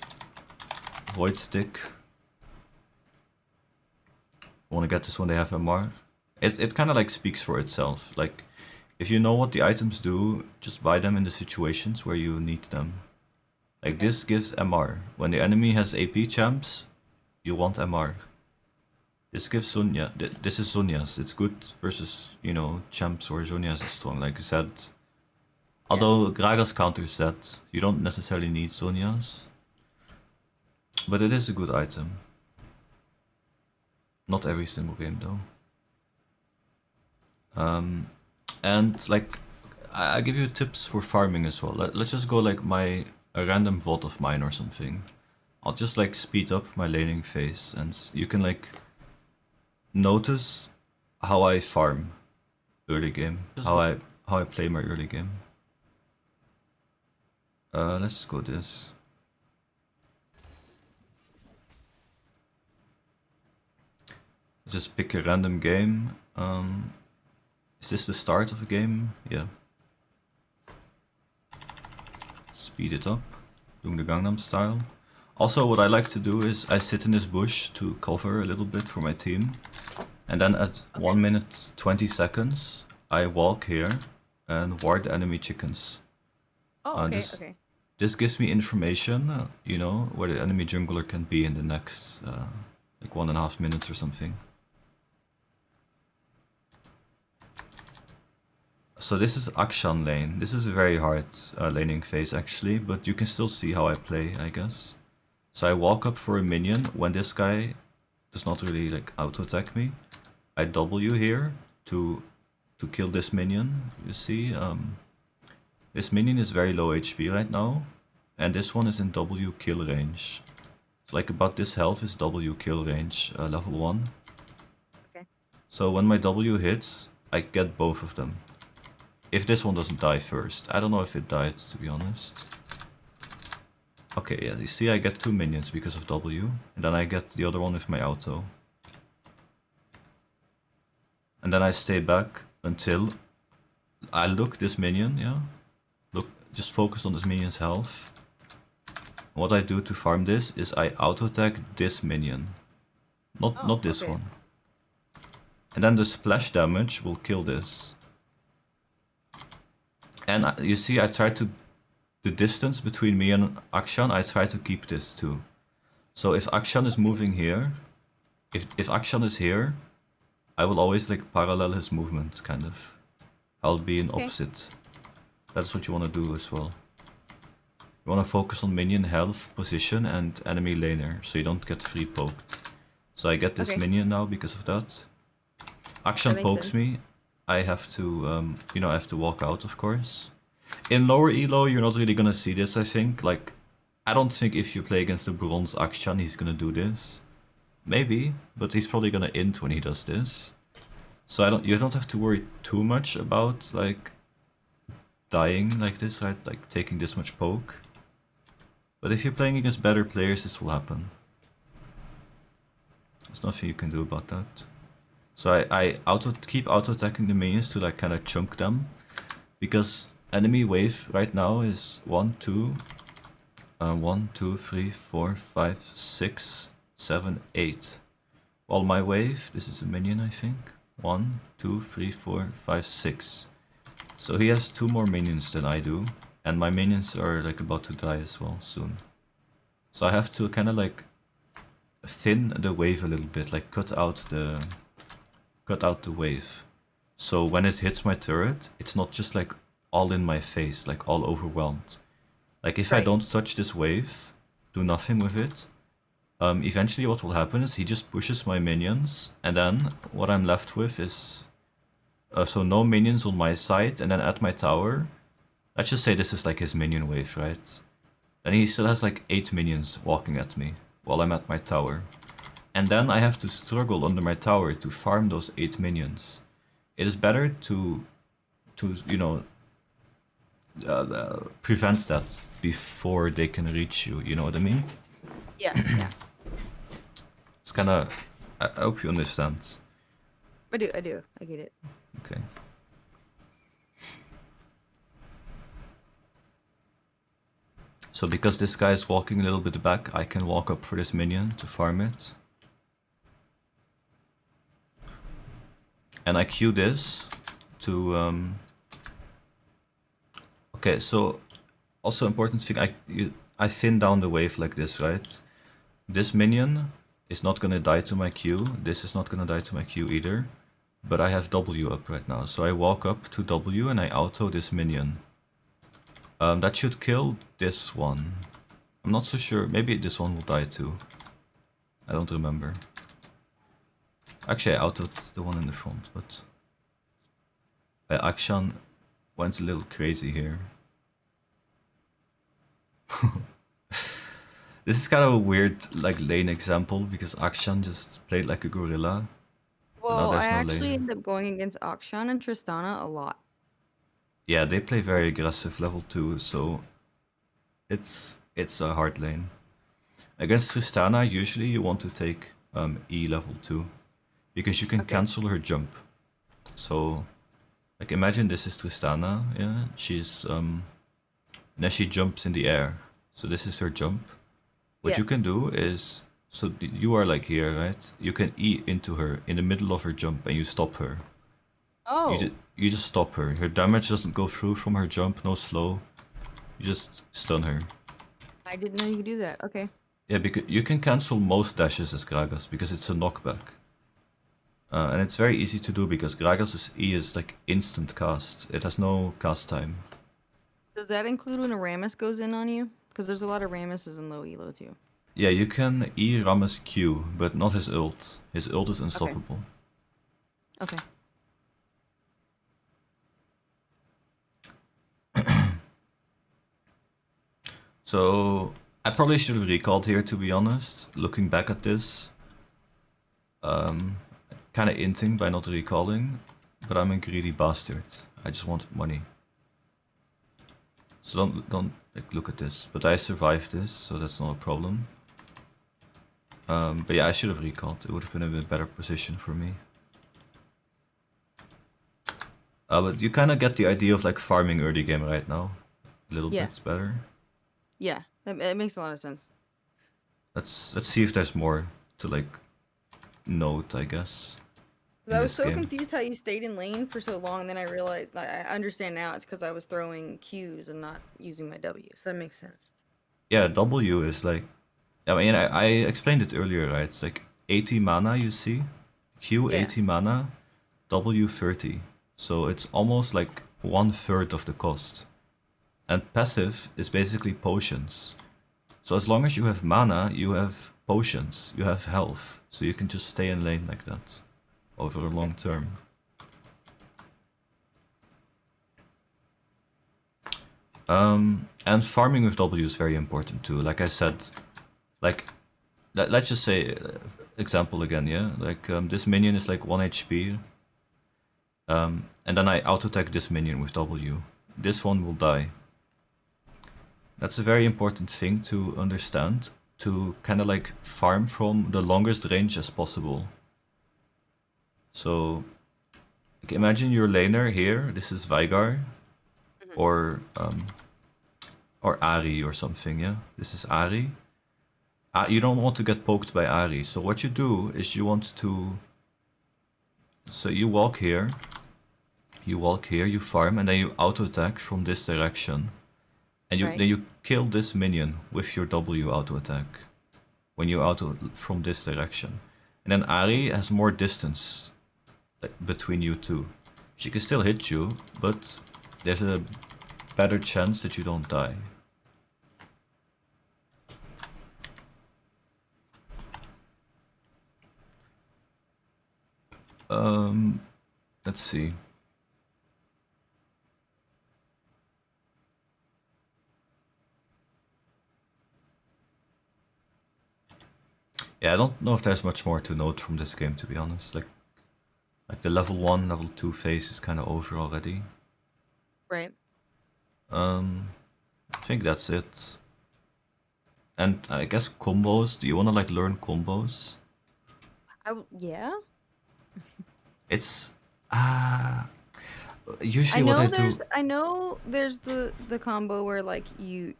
Void Stick. I want to get this when they have MR. It kind of like speaks for itself. Like, if you know what the items do, just buy them in the situations where you need them. Like this gives MR. When the enemy has AP champs, you want MR. This gives Sonya. This is Sonya's. It's good versus, you know, champs where Sonya's is strong, like Zed. Although Gragas counters Zed, you don't necessarily need Sonya's. But it is a good item. Not every single game though. And like, I give you tips for farming as well. Let's just go like a random VOD of mine or something. I'll just like speed up my laning phase, and you can like notice how I farm early game, how I play my early game. Let's go this. Just pick a random game. Is this the start of a game? Yeah. Speed it up, doing the Gangnam Style. Also, what I like to do is I sit in this bush to cover a little bit for my team. And then at 1 minute 20 seconds, I walk here and ward the enemy chickens. Oh, okay, This gives me information, you know, where the enemy jungler can be in the next like 1.5 minutes or something. So this is Akshan lane. This is a very hard laning phase actually, but you can still see how I play, I guess. So I walk up for a minion when this guy does not really like auto attack me. I W here to kill this minion. You see, this minion is very low HP right now, and this one is in W kill range. So like about this health is W kill range, level 1. Okay. So when my W hits, I get both of them. if this one doesn't die first. I don't know if it died, to be honest. Okay, yeah, you see I get 2 minions because of W, and then I get the other one with my auto. And then I stay back until I look this minion, yeah? Look, just focus on this minion's health. And what I do to farm this is I auto-attack this minion. Not this one. And then the splash damage will kill this. And you see I try to... The distance between me and Akshan, I try to keep this too. So if Akshan is moving here, if Akshan is here, I will always like parallel his movements, kind of. I'll be in opposite. That's what you want to do as well. You want to focus on minion health, position, and enemy laner, so you don't get free poked. So I get this minion now because of that. Akshan pokes me. I have to, you know, I have to walk out, of course. In lower elo, you're not really gonna see this, I think. Like, I don't think if you play against the bronze Akshan, he's gonna do this. Maybe, but he's probably gonna int when he does this. So you don't have to worry too much about, like, dying like this, right? Like, taking this much poke. But if you're playing against better players, this will happen. There's nothing you can do about that. So I keep auto-attacking the minions to, like, kind of chunk them. Because enemy wave right now is 1, 2, 3, 4, 5, 6, 7, 8. While my wave, this is a minion, I think. 1, 2, 3, 4, 5, 6. So he has 2 more minions than I do. And my minions are like about to die as well soon. So I have to kind of like thin the wave a little bit, like cut out the wave. So when it hits my turret, it's not just like all in my face, like all overwhelmed. Like if I don't touch this wave, do nothing with it, eventually what will happen is he just pushes my minions, and then what I'm left with is so no minions on my side, and then at my tower, let's just say this is like his minion wave, right? Then he still has like 8 minions walking at me while I'm at my tower. And then I have to struggle under my tower to farm those 8 minions. It is better to you know, prevent that before they can reach you, you know what I mean? Yeah, yeah. It's kind of... I hope you understand. I do, I get it. Okay. So because this guy is walking a little bit back, I can walk up for this minion to farm it. And I queue this to... Okay, so also important thing, I thin down the wave like this, right? This minion is not gonna die to my Q, this is not gonna die to my Q either. But I have W up right now, so I walk up to W and I auto this minion. That should kill this one. I'm not so sure, maybe this one will die too. I don't remember. Actually I autoed the one in the front, but... Akshan went a little crazy here. This is kind of a weird like lane example because Akshan just played like a gorilla. Well, I actually end up going against Akshan and Tristana a lot. Yeah, they play very aggressive level 2, so it's a hard lane. Against Tristana, usually you want to take E level 2 because you can cancel her jump. So, like imagine this is Tristana, yeah, she's and then she jumps in the air. So this is her jump. What you can do is, so you are like here, right? You can E into her in the middle of her jump and you stop her. Oh. You just stop her. Her damage doesn't go through from her jump, no slow. You just stun her. I didn't know you could do that. Okay. Yeah, because you can cancel most dashes as Gragas because it's a knockback. And it's very easy to do because Gragas' E is like instant cast. It has no cast time. Does that include when a Rammus goes in on you? Because there's a lot of Rammuses in low elo too. Yeah, you can E Rammus Q, but not his ult. His ult is unstoppable. Okay. So, I probably should have recalled here, to be honest. Looking back at this. Kind of inting by not recalling. but I'm a greedy bastard. I just wanted money. So don't like look at this. But I survived this, so that's not a problem. But yeah, I should have recalled. It would have been a bit better position for me. But you kind of get the idea of like farming early game right now. A little bit better. Yeah, it makes a lot of sense. Let's see if there's more to like note, I guess. I was so confused how you stayed in lane for so long, and then I realized, I understand now, it's because I was throwing Qs and not using my W, so that makes sense. Yeah, W is like, I mean, I explained it earlier, right? It's like 80 mana, you see? Q 80 mana, W 30. So it's almost like 1/3 of the cost. And passive is basically potions. So as long as you have mana, you have potions, you have health. So you can just stay in lane like that over a long term. And farming with W is very important too. Like I said, like let's just say example again, yeah. Like this minion is like 1 HP, and then I auto attack this minion with W. This one will die. That's a very important thing to understand, to kind of like farm from the longest range as possible. So, like imagine your laner here. This is Veigar, or Ahri or something. Yeah, this is Ahri. You don't want to get poked by Ahri. So what you do is you want to. So you walk here. You farm, and then you auto attack from this direction. And then you kill this minion with your W auto attack when you auto from this direction. And then Ahri has more distance between you two. She can still hit you, but there's a better chance that you don't die. Let's see. Yeah, I don't know if there's much more to note from this game, to be honest. Like the level 1, level 2 phase is kind of over already. Right. I think that's it. And I guess combos. Do you want to like learn combos? Yeah. It's usually what I do. I know there's the combo where like you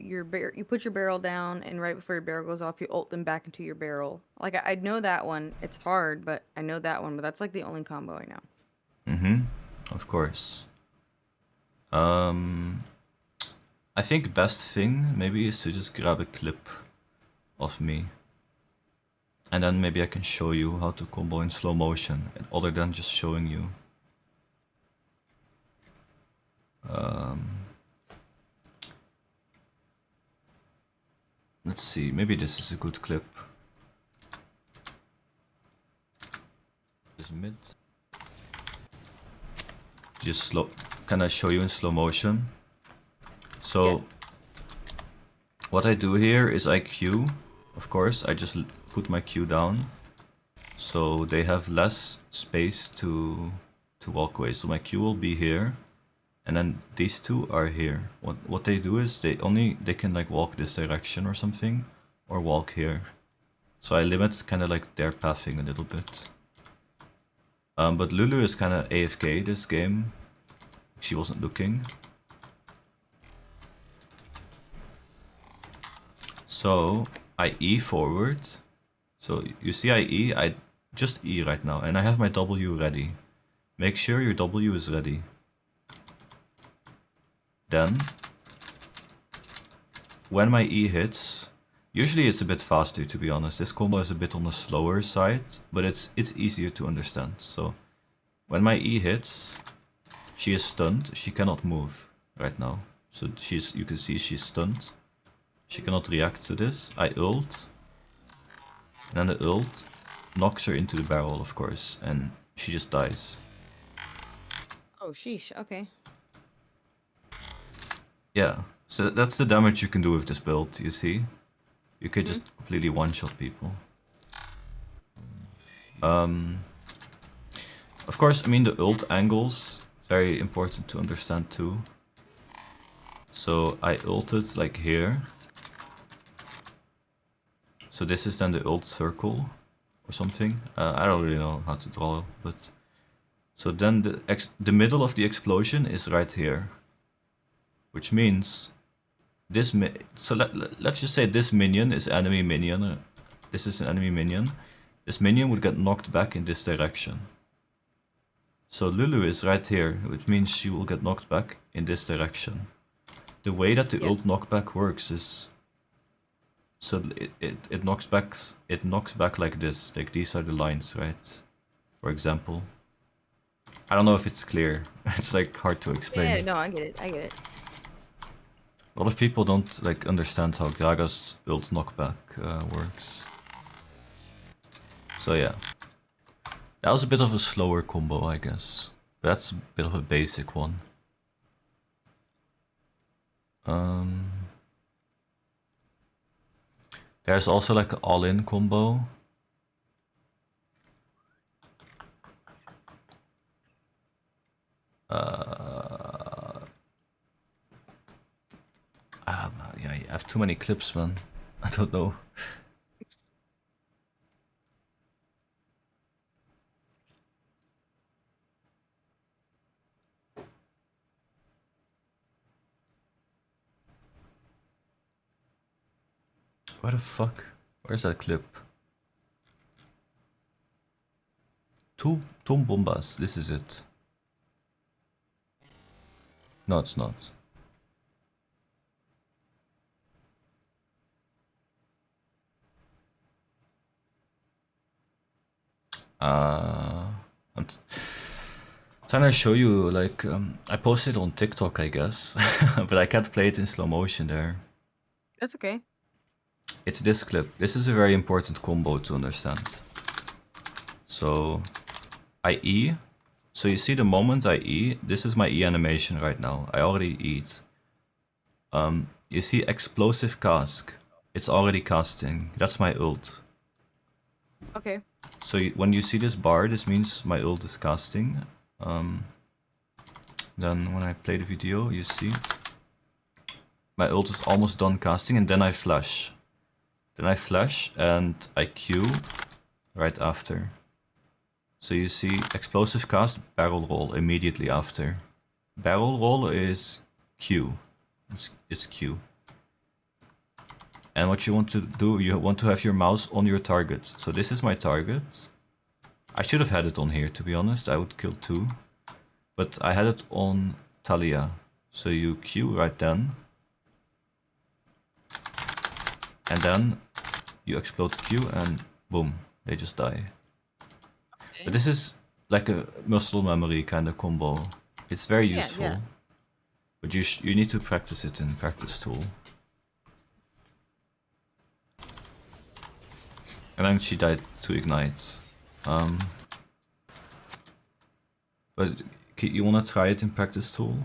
put your barrel down, and right before your barrel goes off, you ult them back into your barrel. Like I know that one. It's hard, but I know that one. But that's like the only combo I know. Of course. I think best thing maybe is to just grab a clip of me. And then maybe I can show you how to combo in slow motion, other than just showing you. Let's see, maybe this is a good clip. This mid. Just can I show you in slow motion? So, what I do here is I Q, of course, I just put my Q down, so they have less space to walk away. So my Q will be here, and then these two are here. What they do is they can like walk this direction or something, or walk here. So I limit kind of like their pathing a little bit. But Lulu is kind of AFK this game. She wasn't looking. So I E forward. So you see I just E right now, and I have my W ready. Make sure your W is ready. Then, when my E hits, usually it's a bit faster, to be honest. This combo is a bit on the slower side, but it's easier to understand. So, when my E hits, she is stunned. She cannot move right now. So you can see she's stunned. She cannot react to this. I ult, and then the ult knocks her into the barrel, of course, and she just dies. Oh, sheesh. Okay. Yeah, so that's the damage you can do with this build, you see? You could just completely one-shot people. Of course, I mean the ult angles, very important to understand too. So I ulted like here. So this is then the ult circle or something. I don't really know how to draw, but so then the middle of the explosion is right here, which means this let's just say this minion is enemy minion. This is an enemy minion. This minion would get knocked back in this direction. So Lulu is right here, which means she will get knocked back in this direction. The way that the ult knockback works is so it knocks back like this. Like these are the lines, right? For example. I don't know if it's clear. It's like hard to explain. Yeah, no, I get it. I get it. A lot of people don't like understand how Gragas ult knockback works. So yeah. That was a bit of a slower combo, I guess. But that's a bit of a basic one. There's also like an all-in combo. Yeah, you have too many clips, man. I don't know. Where the fuck? Where's that clip? Two bombas. This is it. No, it's not. I'm trying to show you, like, I posted on TikTok, I guess, but I can't play it in slow motion there. That's okay. It's this clip. This is a very important combo to understand. So, I E. So you see the moment I E, this is my E animation right now. I already E'd. You see explosive cast. It's already casting. That's my ult. Okay. So when you see this bar, this means my ult is casting. Then when I play the video, you see my ult is almost done casting, and then I flash. Then I flash and I Q right after. So you see explosive cast, barrel roll immediately after. Barrel roll is Q. It's Q. And what you want to do, you want to have your mouse on your target. So this is my target. I should have had it on here, to be honest. I would kill 2. But I had it on Talia. So you Q right then. And then you explode Q and boom, they just die. Okay. But this is like a muscle memory kind of combo. It's very useful. Yeah. But you need to practice it in practice tool. And then she died to ignites. But you wanna try it in practice tool?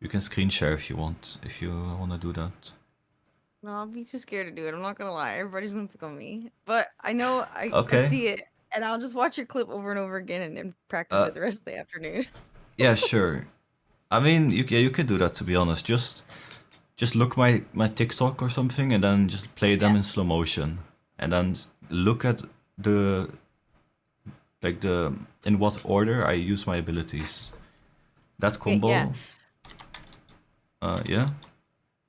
You can screen share if you want, if you wanna do that. No, I'll be too scared to do it. I'm not gonna lie. Everybody's gonna pick on me. But I know I see it, and I'll just watch your clip over and over again and practice it the rest of the afternoon. Yeah, sure. I mean, you can do that, to be honest. Just look my TikTok or something, and then just play them in slow motion, and then look at in what order I use my abilities. That combo. Yeah.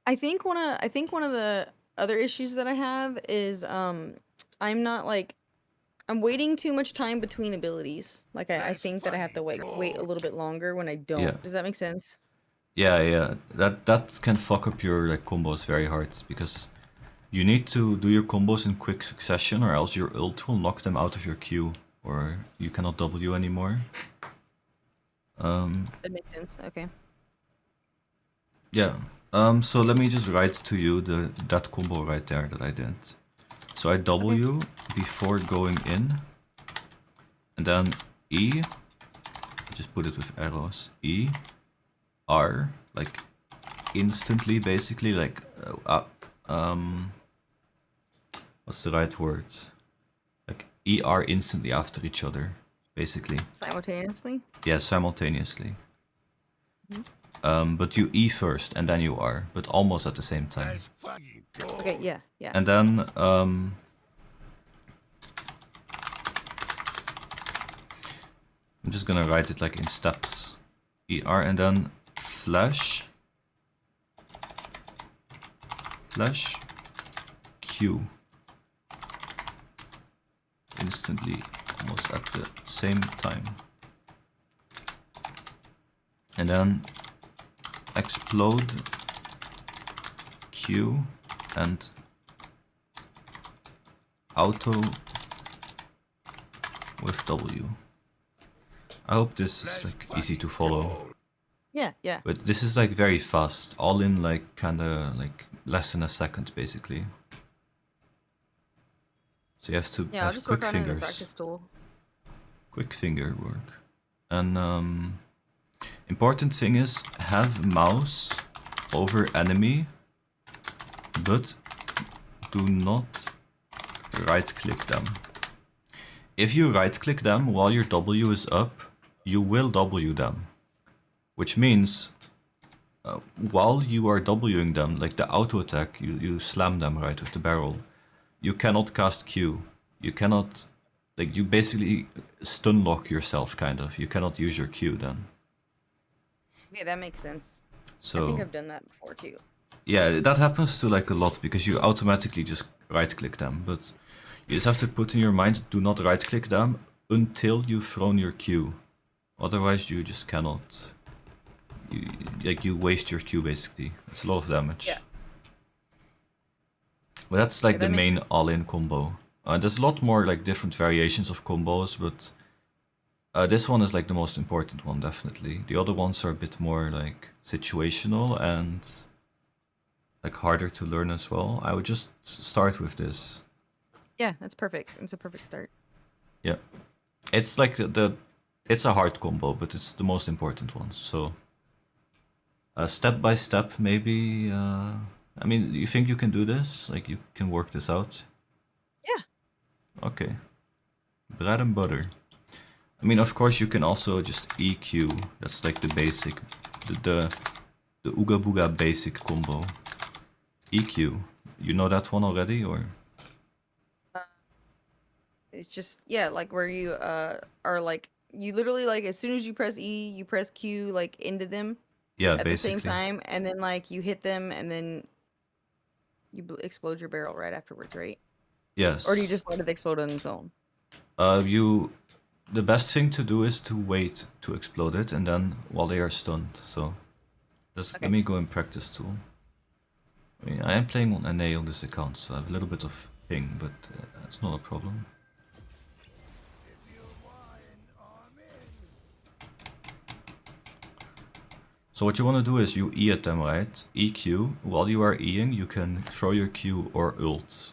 I think one of the other issues that I have is I'm waiting too much time between abilities. Like I think that I have to wait a little bit longer when I don't. Yeah. Does that make sense? Yeah. That can fuck up your like combos very hard, because you need to do your combos in quick succession, or else your ult will knock them out of your queue, or you cannot W anymore. That makes sense. Okay. Yeah. So let me just write to you that combo right there that I did. So I W before going in, and then E, just put it with arrows, E, R, like instantly, basically, like, what's the right words? Like ER instantly after each other. basically. Simultaneously? Yeah, simultaneously. But you E first, and then you R, but almost at the same time. Okay, yeah, yeah. And then, I'm just gonna write it like in steps. ER, and then flash, Q. Instantly, almost at the same time. And then explode Q and auto with W. I hope this is like easy to follow. Yeah, yeah. But this is like very fast, all in like kinda like less than a second basically. So you have to Yeah, I'll have just quick work on it in the fingers. practice tool. Quick finger work. And important thing is have mouse over enemy, but do not right click them. If you right click them while your W is up, you will W them. Which means while you are Wing them, like the auto attack, you slam them right with the barrel. You cannot cast Q. You cannot, like, you basically stun lock yourself, kind of. You cannot use your Q then. Yeah, that makes sense. So I think I've done that before too. yeah, that happens to like a lot because you automatically just right click them, but you just have to put in your mind, do not right click them until you've thrown your Q. Otherwise you just cannot. You waste your Q basically. It's a lot of damage. Yeah. But that's like Yeah, the that makes main sense. all-in combo. There's a lot more like different variations of combos, but this one is like the most important one, definitely. The other ones are a bit more like situational and like harder to learn as well. I would just start with this. Yeah, that's perfect. It's a perfect start. Yeah. It's like it's a hard combo, but it's the most important one. So step by step, maybe. I mean, you think you can do this? Like you can work this out? Yeah. Okay. Bread and butter. I mean, of course, you can also just EQ. That's like the basic, the Ooga Booga basic combo. EQ. You know that one already, or? It's just, yeah, like where you are like, you literally like as soon as you press E, you press Q like into them Yeah, at the same basically. time, and then like you hit them and then you explode your barrel right afterwards, right? Yes. Or do you just let it explode on its own? The best thing to do is to wait to explode it, and then while they are stunned. So, let me go in practice tool. I mean, I am playing on NA on this account, so I have a little bit of ping, but that's not a problem. So what you want to do is you E at them, right? EQ. While you are Eing, you can throw your Q or ult.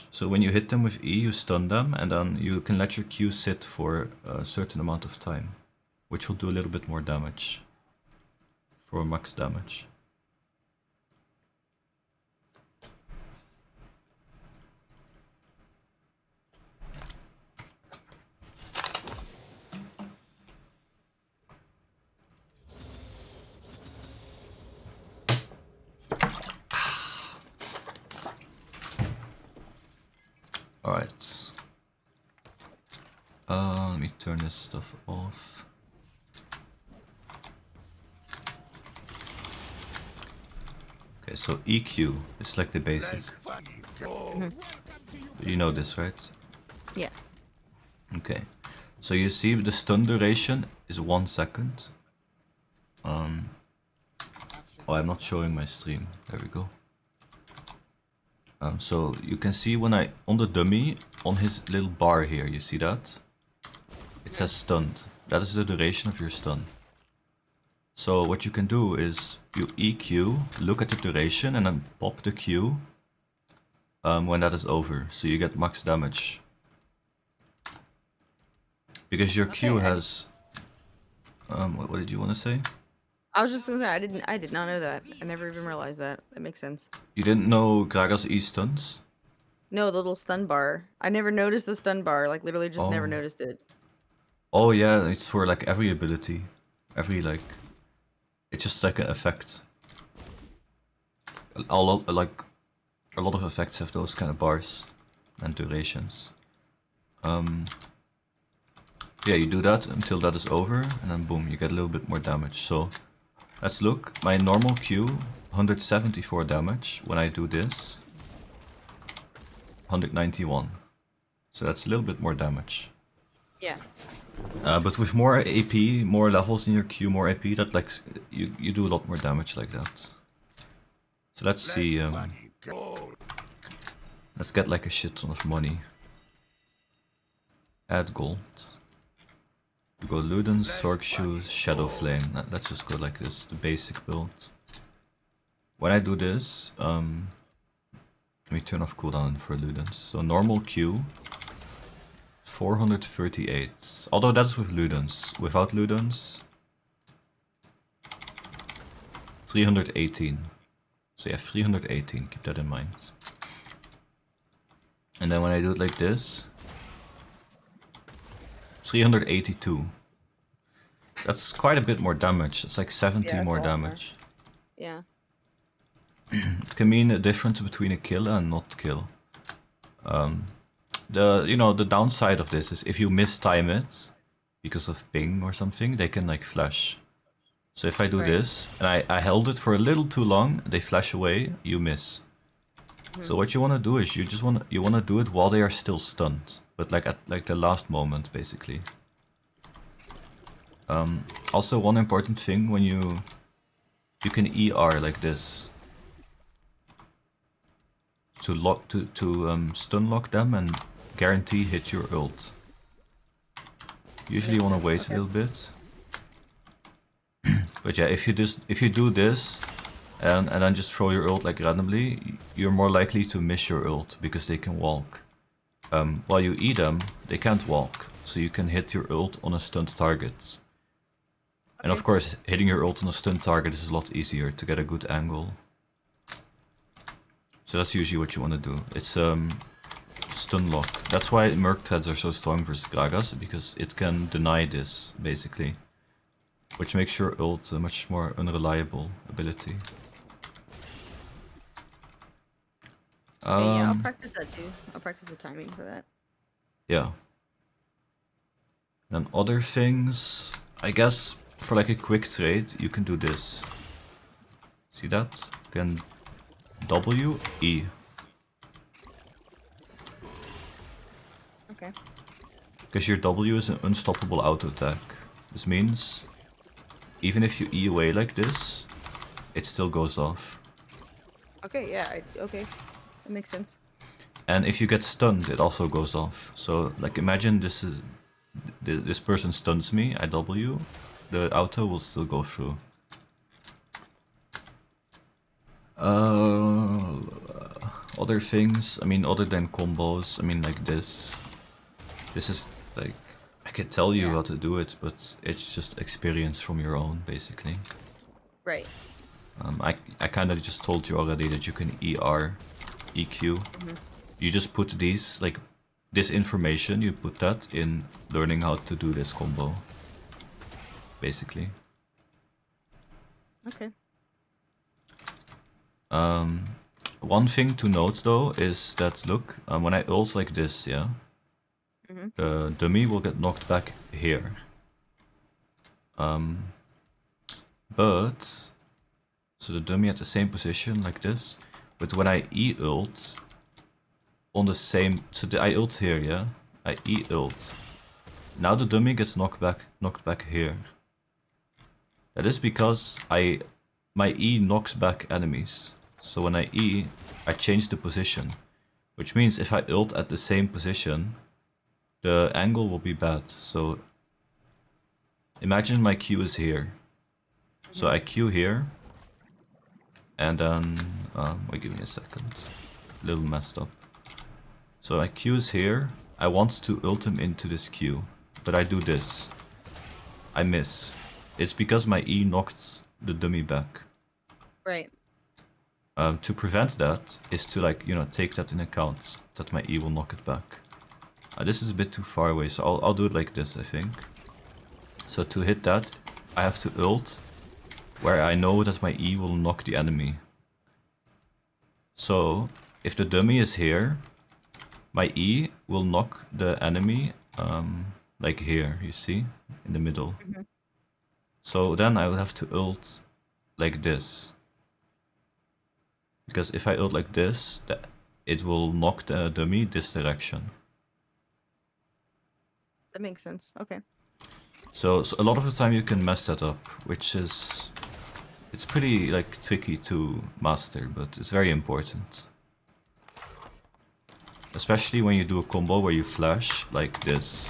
So when you hit them with E, you stun them, and then you can let your Q sit for a certain amount of time, which will do a little bit more damage for max damage. Alright. Let me turn this stuff off. Okay, so EQ is like the basic. You know this, right? Yeah. Okay. So you see the stun duration is 1 second. Oh, I'm not showing my stream. There we go. So you can see when on the dummy, on his little bar here, you see that? It says stunned. That is the duration of your stun. So what you can do is you EQ, look at the duration, and then pop the Q when that is over. So you get max damage. Because your Q has... what did you want to say? I was just gonna say I did not know that. I never even realized that. That makes sense. You didn't know Gragas E stuns? No, the little stun bar. I never noticed the stun bar. Like literally just never noticed it. Oh yeah, it's for like every ability. Every like... It's just like an effect. A lot of effects have those kind of bars and durations. Yeah, you do that until that is over, and then boom, you get a little bit more damage. So let's look. My normal Q, 174 damage. When I do this, 191. So that's a little bit more damage. Yeah. But with more AP, more levels in your Q, more AP, that like you do a lot more damage like that. So let's see. Let's get like a shit ton of money. Add gold. We go Ludens, Sork Shoes, Shadow Flame. Let's just go like this, the basic build. When I do this, let me turn off cooldown for Ludens. So normal Q, 438. Although that's with Ludens. Without Ludens, 318. So yeah, 318, keep that in mind. And then when I do it like this, 382. That's quite a bit more damage. It's like 70 more damage. Yeah. It can mean a difference between a kill and not kill. The downside of this is if you mistime it because of ping or something, they can like flash. So if I do this and I held it for a little too long, they flash away, you miss. So what you want to do is you want to do it while they are still stunned, but like at like the last moment basically. Also one important thing, when you can ER like this to stun lock them and guarantee hit your ult. Usually you want to wait a little bit. But yeah, if you do this and then just throw your ult like randomly, you're more likely to miss your ult because they can walk. While you E them, they can't walk, so you can hit your ult on a stunned target. And of course, hitting your ult on a stunned target is a lot easier to get a good angle. So that's usually what you want to do. It's stun lock. That's why Merc Threads are so strong versus Gragas, because it can deny this, basically. Which makes your ult a much more unreliable ability. Yeah, I'll practice that too. I'll practice the timing for that. Yeah. Then other things, I guess for like a quick trade, you can do this. See that? You can W, E. Okay. Because your W is an unstoppable auto attack. This means even if you E away like this, it still goes off. Okay, yeah, okay. That makes sense. And if you get stunned, it also goes off. So like imagine this person stuns me, I W, the auto will still go through. Other things, I mean, other than combos, I mean, like this. This is like, I can tell you how to do it, but it's just experience from your own, basically. Right. I kind of just told you already that you can ER, EQ. You just put these, like, this information, you put that in learning how to do this combo, basically. Okay. One thing to note though is that, look, when I ult like this, yeah, the dummy will get knocked back here. But so the dummy at the same position like this, but when I E ult on the same, so I ult here, yeah, I E ult. Now the dummy gets knocked back here. That is because my E knocks back enemies. So when I E, I change the position, which means if I ult at the same position, the angle will be bad. So imagine my Q is here. So I Q here, and then, wait, give me a second, a little messed up. So my Q is here, I want to ult him into this Q, but I do this. I miss. It's because my E knocked the dummy back. Right. To prevent that is to, like, you know, take that in account, that my E will knock it back. This is a bit too far away, so I'll do it like this, I think. So to hit that, I have to ult, where I know that my E will knock the enemy. So if the dummy is here, my E will knock the enemy like here, you see, in the middle. So then I will have to ult like this. Because if I ult like this, it will knock the dummy this direction. That makes sense. Okay. So a lot of the time you can mess that up, which is... It's pretty like tricky to master, but it's very important. Especially when you do a combo where you flash like this.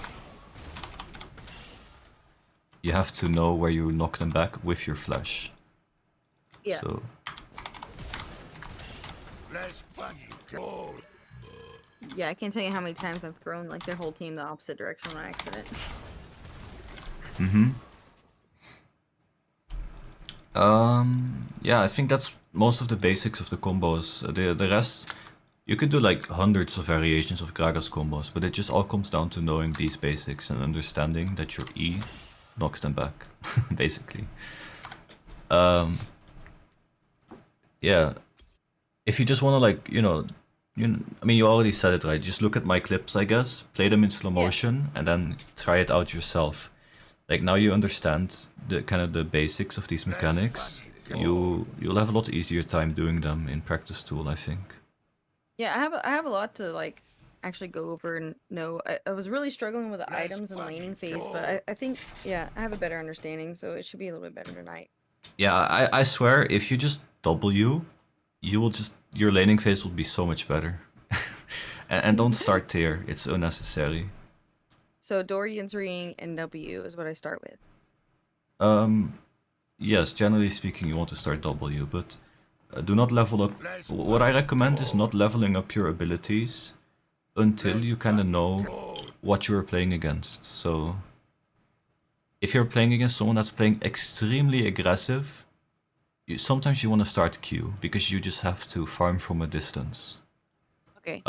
You have to know where you knock them back with your flash. Yeah. So... Yeah, I can't tell you how many times I've thrown like their whole team the opposite direction on accident. Yeah, I think that's most of the basics of the combos. The rest, you could do like hundreds of variations of Gragas combos, but it just all comes down to knowing these basics and understanding that your E knocks them back, basically. Yeah, if you just want to like, I mean, you already said it, right? Just look at my clips, I guess, play them in slow motion, and then try it out yourself. Like now you understand the kind of the basics of these mechanics. You'll have a lot easier time doing them in practice tool, I think. Yeah, I have a lot to like actually go over and know. I was really struggling with the items and laning phase, but I think I have a better understanding, so it should be a little bit better tonight. Yeah, I swear, if you just W, you will just your laning phase will be so much better. and don't start tier; it's unnecessary. So Dorian's Ring and W is what I start with. Yes, generally speaking, you want to start W, but do not level up. What I recommend is not leveling up your abilities until you kind of know what you're playing against. So, if you're playing against someone that's playing extremely aggressive, sometimes you want to start Q, because you just have to farm from a distance. Okay.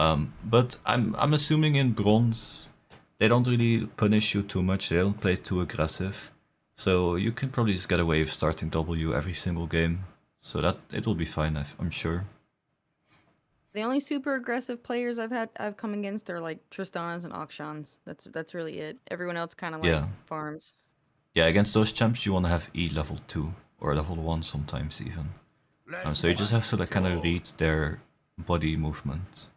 But I'm assuming in Bronze, they don't really punish you too much, they don't play too aggressive. So you can probably just get away with starting W every single game. So that it will be fine, I'm sure. The only super aggressive players I've come against are like Tristanas and Akshans. That's really it. Everyone else kind of like farms. Yeah, against those champs you want to have E level 2 or level 1 sometimes even. So you just have to like kind of read their body movement.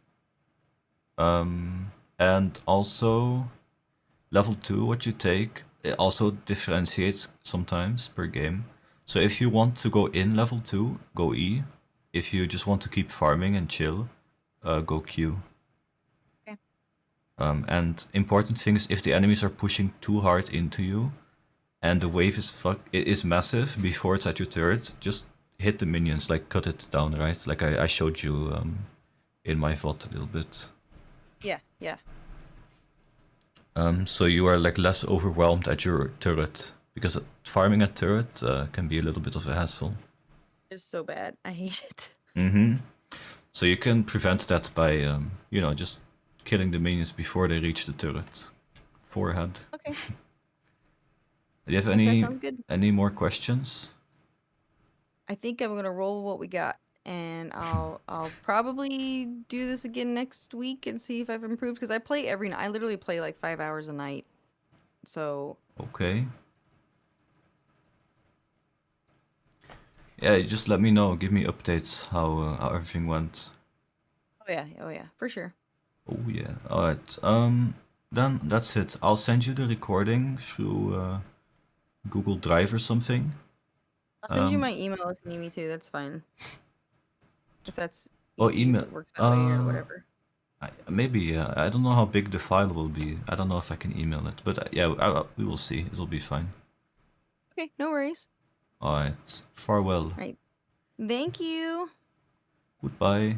And also level 2, what you take, it also differentiates sometimes per game. So if you want to go in level 2, go E. If you just want to keep farming and chill, go Q. Okay. And important thing is, if the enemies are pushing too hard into you, and the wave is massive before it's at your turret, just hit the minions, like cut it down, right? Like I showed you in my VOD a little bit. Yeah. So you are like less overwhelmed at your turret, because farming at turret can be a little bit of a hassle. It's so bad. I hate it. So you can prevent that by, just killing the minions before they reach the turret. Forehead. Okay. Do you have any more questions? I think I'm gonna roll what we got, and I'll probably do this again next week and see if I've improved, because I play every night. I literally play like 5 hours a night. So. Okay. Yeah, just let me know. Give me updates how everything went. Oh yeah, for sure. Oh yeah. All right. Then that's it. I'll send you the recording through Google Drive or something. I'll send you my email if you need me to. That's fine. If that's email. if it works that way or whatever. Maybe, yeah. I don't know how big the file will be. I don't know if I can email it, but we will see. It'll be fine. Okay, no worries. Alright. Farewell. Right. Thank you. Goodbye.